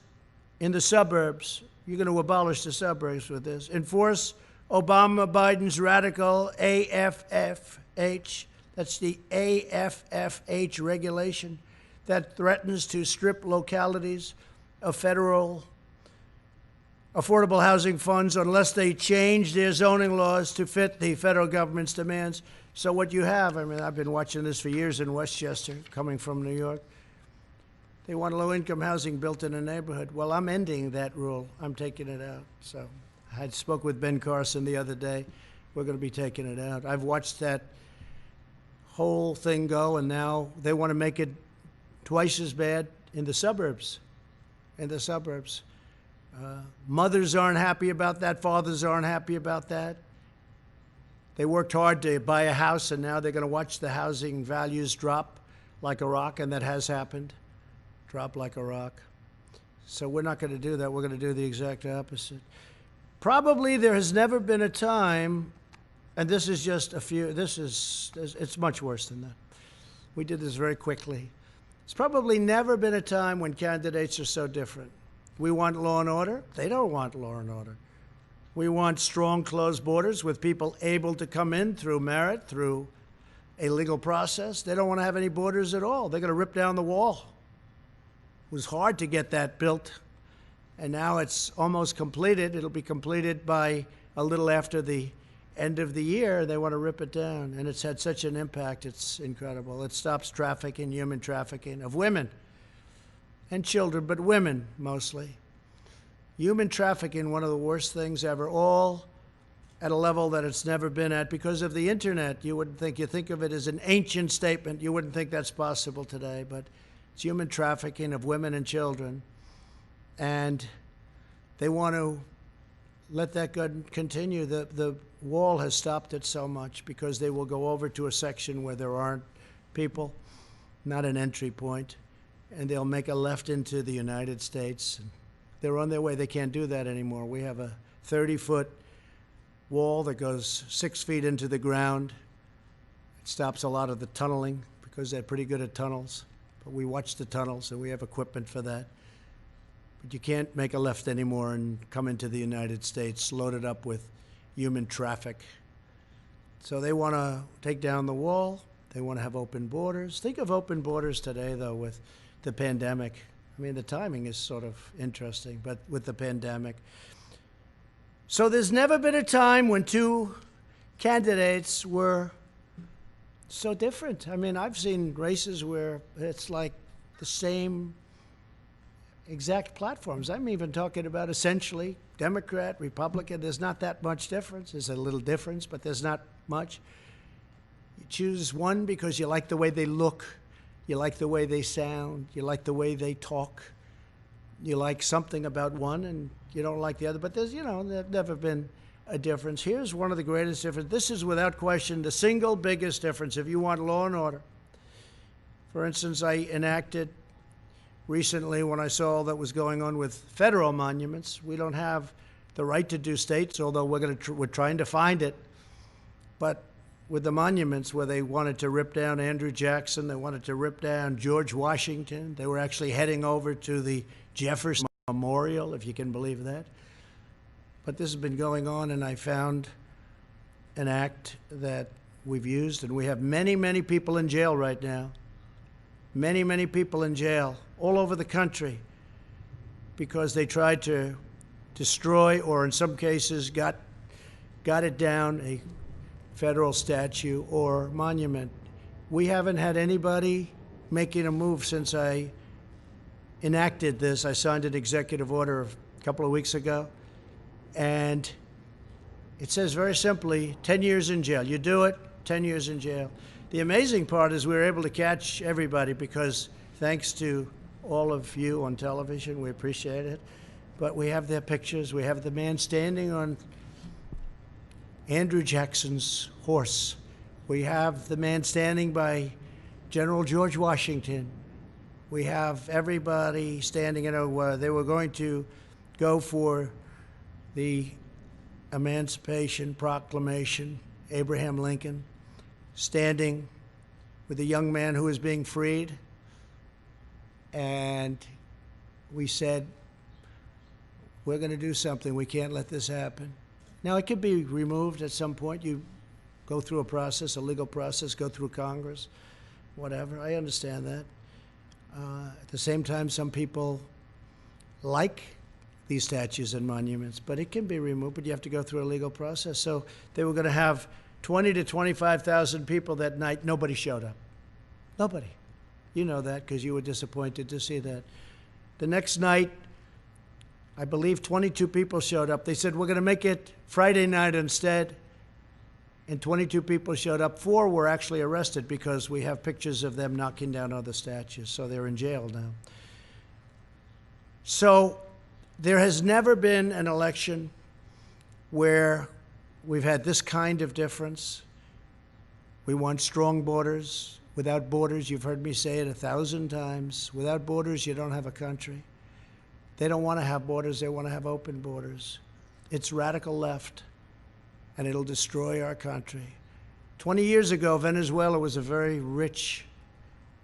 in the suburbs. You're going to abolish the suburbs with this. Enforce Obama-Biden's radical AFFH. That's the AFFH regulation that threatens to strip localities of federal affordable housing funds unless they change their zoning laws to fit the federal government's demands. So what you have, I mean, I've been watching this for years in Westchester, coming from New York. They want low-income housing built in a neighborhood. Well, I'm ending that rule. I'm taking it out. So I spoke with Ben Carson the other day. We're going to be taking it out. I've watched that whole thing go, and now they want to make it twice as bad in the suburbs. In the suburbs. Mothers aren't happy about that. Fathers aren't happy about that. They worked hard to buy a house, and now they're going to watch the housing values drop like a rock, and that has happened. Drop like a rock. So we're not going to do that. We're going to do the exact opposite. Probably there has never been a time, and this is just a few, it's much worse than that. We did this very quickly. It's probably never been a time when candidates are so different. We want law and order. They don't want law and order. We want strong, closed borders with people able to come in through merit, through a legal process. They don't want to have any borders at all. They're going to rip down the wall. It was hard to get that built, and now it's almost completed. It'll be completed by a little after the end of the year. They want to rip it down, and it's had such an impact. It's incredible. It stops trafficking, human trafficking of women and children, but women mostly. Human trafficking, one of the worst things ever, all at a level that it's never been at because of the internet. You think of it as an ancient statement. You wouldn't think that's possible today, but it's human trafficking of women and children. And they want to let that continue. The wall has stopped it so much because they will go over to a section where there aren't people, not an entry point, and they'll make a left into the United States. They're on their way. They can't do that anymore. We have a 30-foot wall that goes 6 feet into the ground. It stops a lot of the tunneling because they're pretty good at tunnels. But we watch the tunnels, and we have equipment for that. But you can't make a left anymore and come into the United States loaded up with human traffic. So they want to take down the wall. They want to have open borders. Think of open borders today, though, with the pandemic. I mean, the timing is sort of interesting, but with the pandemic. So there's never been a time when two candidates were so different. I mean, I've seen races where it's like the same exact platforms. I'm even talking about essentially Democrat, Republican. There's not that much difference. There's a little difference, but there's not much. You choose one because you like the way they look. You like the way they sound. You like the way they talk. You like something about one, and you don't like the other. But there's never been a difference. Here's one of the greatest differences. This is, without question, the single biggest difference if you want law and order. For instance, I enacted recently, when I saw all that was going on with federal monuments, we don't have the right to do states, although we're trying to find it. But with the monuments, where they wanted to rip down Andrew Jackson, they wanted to rip down George Washington. They were actually heading over to the Jefferson Memorial, if you can believe that. But this has been going on, and I found an act that we've used, and we have many, many people in jail right now. Many, many people in jail all over the country because they tried to destroy, or in some cases got it down, a federal statue or monument. We haven't had anybody making a move since I enacted this. I signed an executive order a couple of weeks ago, and it says very simply, 10 years in jail. You do it, 10 years in jail. The amazing part is we were able to catch everybody because thanks to all of you on television, we appreciate it. But we have their pictures. We have the man standing on Andrew Jackson's horse. We have the man standing by General George Washington. We have everybody standing. They were going to go for the Emancipation Proclamation, Abraham Lincoln, standing with a young man who was being freed. And we said, we're going to do something. We can't let this happen. Now, it could be removed at some point. You go through a process, a legal process, go through Congress, whatever. I understand that. At the same time, some people like these statues and monuments, but it can be removed, but you have to go through a legal process. So they were going to have 20 to 25,000 people that night. Nobody showed up. Nobody. You know that because you were disappointed to see that. The next night, I believe 22 people showed up. They said, we're going to make it Friday night instead. And 22 people showed up. 4 were actually arrested because we have pictures of them knocking down other statues. So they're in jail now. So there has never been an election where we've had this kind of difference. We want strong borders. Without borders, you've heard me say it 1,000 times, without borders, you don't have a country. They don't want to have borders. They want to have open borders. It's radical left, and it'll destroy our country. 20 years ago, Venezuela was a very rich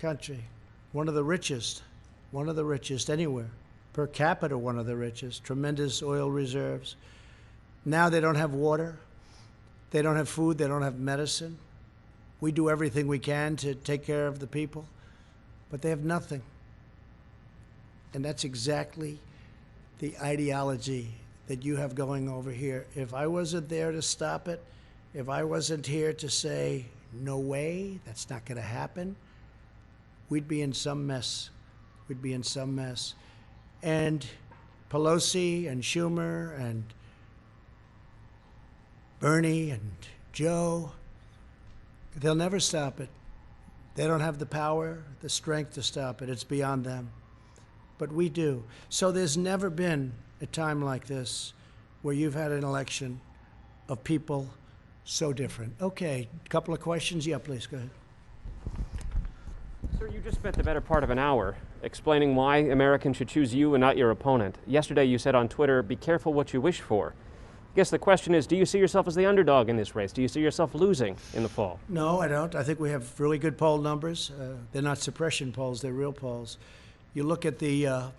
country, one of the richest anywhere. Per capita, one of the richest, tremendous oil reserves. Now they don't have water. They don't have food. They don't have medicine. We do everything we can to take care of the people, but they have nothing. And that's exactly the ideology that you have going over here. If I wasn't there to stop it, if I wasn't here to say, no way, that's not going to happen, we'd be in some mess. We'd be in some mess. And Pelosi and Schumer and Bernie and Joe, they'll never stop it. They don't have the power, the strength to stop it. It's beyond them. But we do. So there's never been a time like this where you've had an election of people so different. Okay, a couple of questions. Yeah, please, go ahead. Sir, you just spent the better part of an hour explaining why Americans should choose you and not your opponent. Yesterday you said on Twitter, be careful what you wish for. I guess the question is, do you see yourself as the underdog in this race? Do you see yourself losing in the fall? No, I don't. I think we have really good poll numbers. They're not suppression polls, they're real polls. You look at the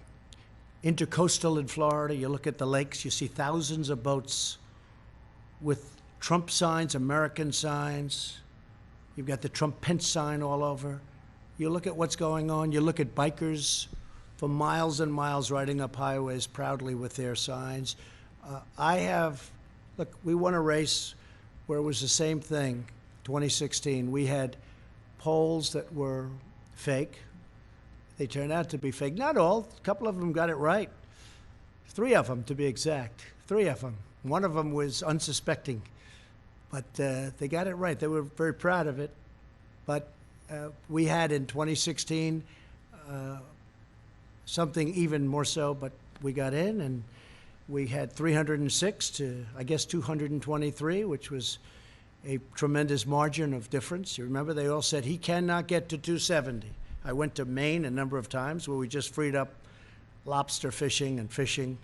intercoastal in Florida, you look at the lakes, you see thousands of boats with Trump signs, American signs. You've got the Trump Pence sign all over. You look at what's going on, you look at bikers for miles and miles riding up highways proudly with their signs. Look, we won a race where it was the same thing, 2016. We had polls that were fake. They turned out to be fake. Not all. A couple of them got it right. 3 of them, to be exact. 3 of them. One of them was unsuspecting. But they got it right. They were very proud of it. But we had in 2016 something even more so, but we got in, and we had 306 to, I guess, 223, which was a tremendous margin of difference. You remember they all said he cannot get to 270. I went to Maine a number of times where we just freed up lobster fishing and fishing.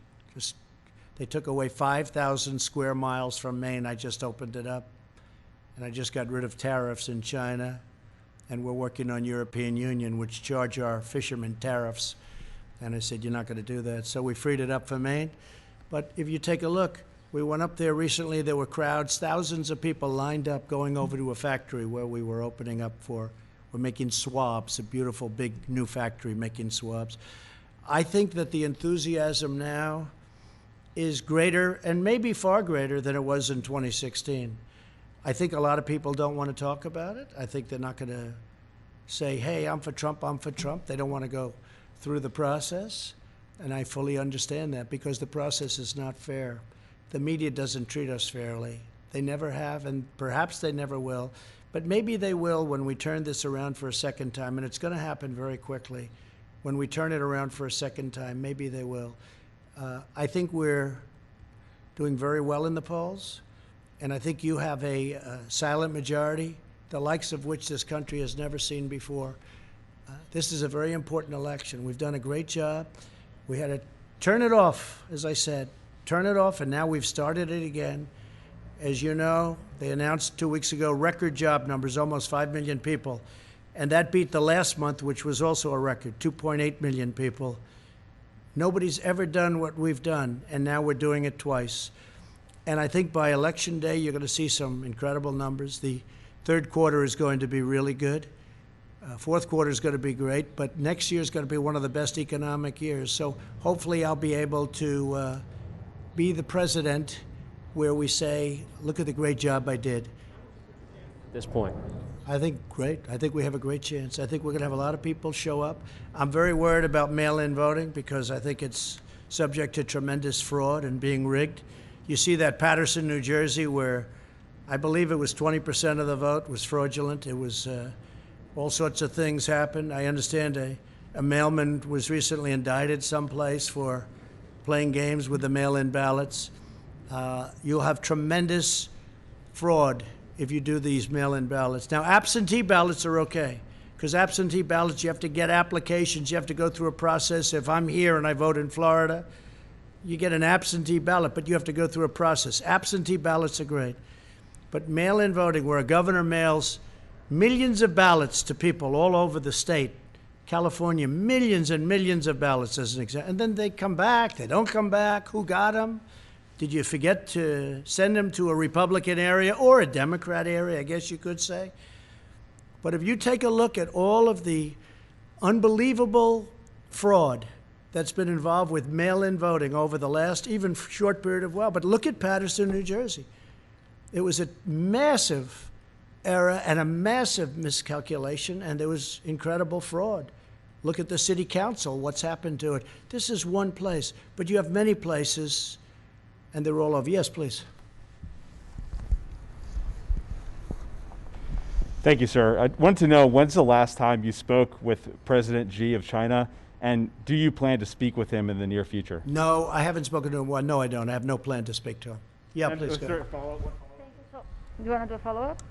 They took away 5,000 square miles from Maine. I just opened it up, and I just got rid of tariffs in China, and we're working on European Union, which charge our fishermen tariffs. And I said, you're not going to do that. So we freed it up for Maine. But if you take a look, we went up there recently. There were crowds, thousands of people lined up going over to a factory where we were opening up for. We're making swabs, a beautiful big new factory making swabs. I think that the enthusiasm now is greater, and maybe far greater than it was in 2016. I think a lot of people don't want to talk about it. I think they're not going to say, hey, I'm for Trump, I'm for Trump. They don't want to go through the process. And I fully understand that because the process is not fair. The media doesn't treat us fairly. They never have, and perhaps they never will. But maybe they will when we turn this around for a second time, and it's going to happen very quickly. When we turn it around for a second time, maybe they will. I think we're doing very well in the polls, and I think you have a silent majority, the likes of which this country has never seen before. This is a very important election. We've done a great job. We had to turn it off, as I said, turn it off, and now we've started it again. As you know, they announced 2 weeks ago record job numbers, almost 5 million people. And that beat the last month, which was also a record, 2.8 million people. Nobody's ever done what we've done, and now we're doing it twice. And I think by Election Day, you're going to see some incredible numbers. The third quarter is going to be really good. Fourth quarter is going to be great, but next year is going to be one of the best economic years. So hopefully I'll be able to be the president where we say, look at the great job I did. At this point. I think great. I think we have a great chance. I think we're going to have a lot of people show up. I'm very worried about mail-in voting because I think it's subject to tremendous fraud and being rigged. You see that Paterson, New Jersey, where I believe it was 20% of the vote was fraudulent. It was all sorts of things happened. I understand a mailman was recently indicted someplace for playing games with the mail-in ballots. You'll have tremendous fraud if you do these mail-in ballots. Now, absentee ballots are okay, because absentee ballots, you have to get applications, you have to go through a process. If I'm here and I vote in Florida, you get an absentee ballot, but you have to go through a process. Absentee ballots are great. But mail-in voting, where a governor mails millions of ballots to people all over the state, California, millions and millions of ballots as an example, and then they come back, they don't come back, who got them? Did you forget to send them to a Republican area or a Democrat area, I guess you could say? But if you take a look at all of the unbelievable fraud that's been involved with mail-in voting over the last even short period of while, but look at Paterson, New Jersey. It was a massive error and a massive miscalculation, and there was incredible fraud. Look at the city council, what's happened to it. This is one place, but you have many places, and they're all over. Yes, please. Thank you, sir. I want to know, when's the last time you spoke with President Xi of China, and do you plan to speak with him in the near future? No, I haven't spoken to him. Well, no, I don't. I have no plan to speak to him. Yeah, And, please go. sir, follow-up, one Thank you. So, do you want to do a follow-up?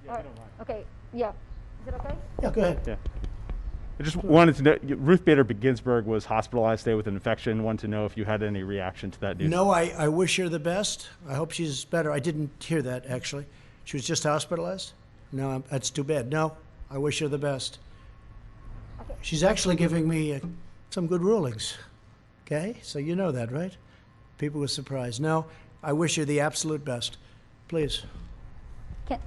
Yeah, if you don't mind. Okay, yeah. Is it okay? Yeah, go ahead. Yeah. I just wanted to know, Ruth Bader Ginsburg was hospitalized today with an infection. Wanted to know if you had any reaction to that news. No, I wish her the best. I hope she's better. I didn't hear that, actually. She was just hospitalized? No, that's too bad. No, I wish her the best. Okay. She's actually giving me some good rulings. Okay? So you know that, right? People were surprised. No, I wish her the absolute best. Please.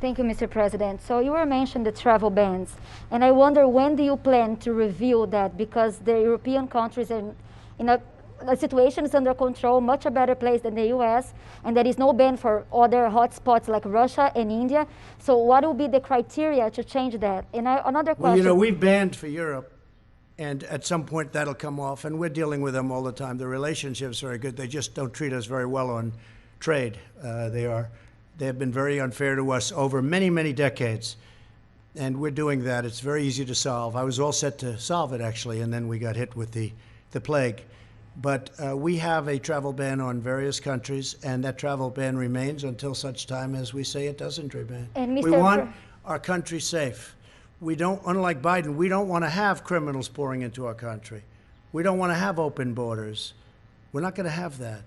Thank you, Mr. President. So you were mentioning the travel bans, and I wonder when do you plan to review that, because the European countries are in the situation is under control, much a better place than the U.S., and there is no ban for other hotspots like Russia and India. So what will be the criteria to change that? And another question. Well, you know, we've banned for Europe, and at some point that'll come off, and we're dealing with them all the time. The relationship's very good. They just don't treat us very well on trade. They have been very unfair to us over many, many decades, and we're doing that. It's very easy to solve. I was all set to solve it, actually, and then we got hit with the plague. But we have a travel ban on various countries, and that travel ban remains until such time as we say it doesn't remain. And We Mr. want our country safe. We don't, unlike Biden, we don't want to have criminals pouring into our country. We don't want to have open borders. We're not going to have that.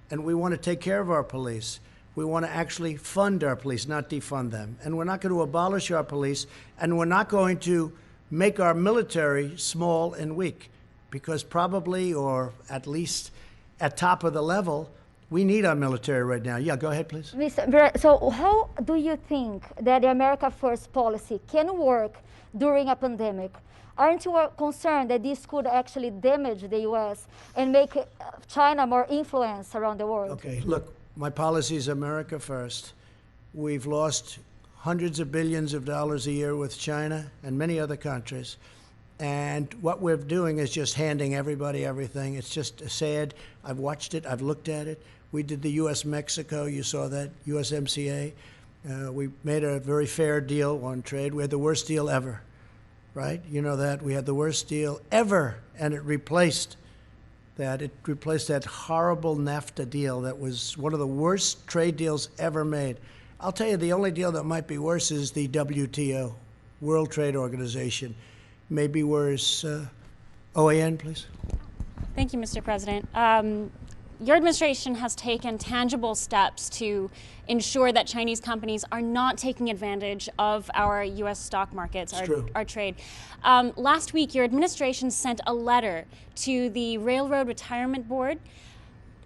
And we want to take care of our police. We want to actually fund our police, not defund them. And we're not going to abolish our police, and we're not going to make our military small and weak, because probably, or at least at top of the level, we need our military right now. Yeah, go ahead, please. So how do you think that the America First policy can work during a pandemic? Aren't you concerned that this could actually damage the U.S. and make China more influence around the world? Okay, look, my policy is America first. We've lost hundreds of billions of dollars a year with China and many other countries. And what we're doing is just handing everybody everything. It's just sad. I've watched it. I've looked at it. We did the U.S.-Mexico. You saw that, USMCA. We made a very fair deal on trade. We had the worst deal ever, right? You know that. We had the worst deal ever, and it replaced that. It replaced that horrible NAFTA deal that was one of the worst trade deals ever made. I'll tell you, the only deal that might be worse is the WTO, World Trade Organization. Maybe worse. OAN, please. Thank you, Mr. President. Your administration has taken tangible steps to ensure that Chinese companies are not taking advantage of our U.S. stock markets, our trade. Last week, your administration sent a letter to the Railroad Retirement Board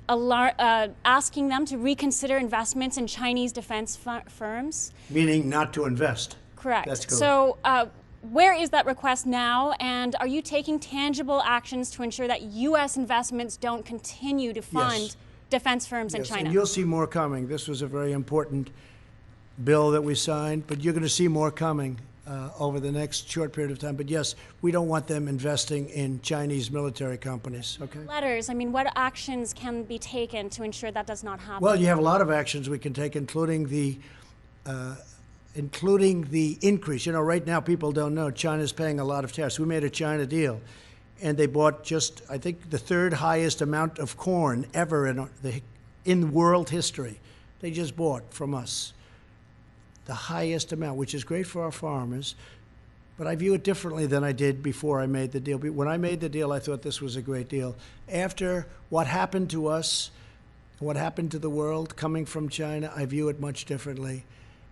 asking them to reconsider investments in Chinese defense firms. Meaning not to invest. Correct. That's correct. So where is that request now, and are you taking tangible actions to ensure that U.S. investments don't continue to fund defense firms in China? And you'll see more coming. This was a very important bill that we signed, but you're going to see more coming over the next short period of time. But yes, we don't want them investing in Chinese military companies, okay? Letters, I mean, what actions can be taken to ensure that does not happen? Well, you have a lot of actions we can take, including the increase. You know, right now people don't know China's paying a lot of tariffs. We made a China deal, and they bought just, I think, the third highest amount of corn ever in world history. They just bought from us the highest amount, which is great for our farmers. But I view it differently than I did before I made the deal. When I made the deal, I thought this was a great deal. After what happened to us, what happened to the world coming from China, I view it much differently.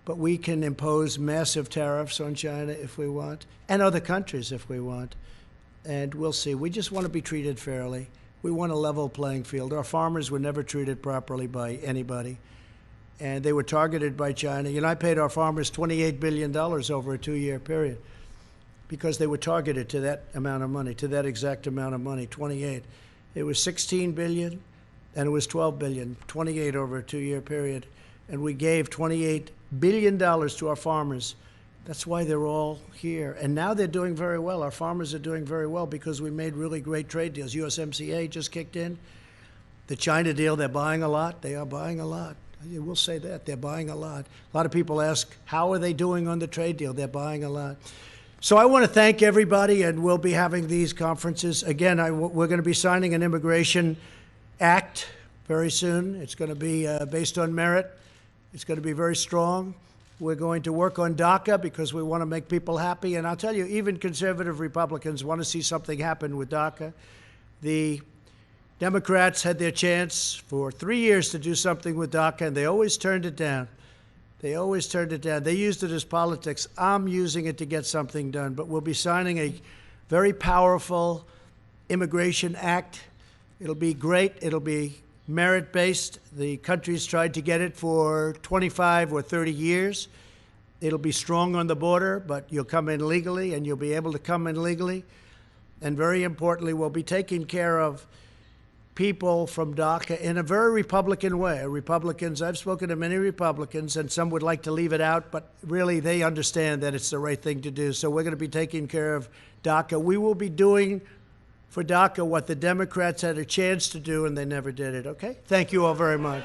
But we can impose massive tariffs on China if we want, and other countries if we want. And we'll see. We just want to be treated fairly. We want a level playing field. Our farmers were never treated properly by anybody, and they were targeted by China. You know, I paid our farmers $28 billion over a 2-year period because they were targeted to that amount of money, to that exact amount of money, 28. It was 16 billion, and it was 12 billion, 28 over a 2-year period. And we gave $28 billion to our farmers. That's why they're all here. And now they're doing very well. Our farmers are doing very well because we made really great trade deals. USMCA just kicked in. The China deal, they're buying a lot. They are buying a lot. We'll say that. They're buying a lot. A lot of people ask, how are they doing on the trade deal? They're buying a lot. So I want to thank everybody, and we'll be having these conferences. Again, we're going to be signing an immigration act very soon. It's going to be based on merit. It's going to be very strong. We're going to work on DACA because we want to make people happy. And I'll tell you, even conservative Republicans want to see something happen with DACA. The Democrats had their chance for 3 years to do something with DACA, and they always turned it down. They always turned it down. They used it as politics. I'm using it to get something done. But we'll be signing a very powerful immigration act. It'll be great. It'll be merit-based. The country's tried to get it for 25 or 30 years. It'll be strong on the border, but you'll come in legally, and you'll be able to come in legally. And very importantly, we'll be taking care of people from DACA in a very Republican way. Republicans, I've spoken to many Republicans, and some would like to leave it out, but really they understand that it's the right thing to do. So we're going to be taking care of DACA. We will be doing for DACA what the Democrats had a chance to do, and they never did it, okay? Thank you all very much.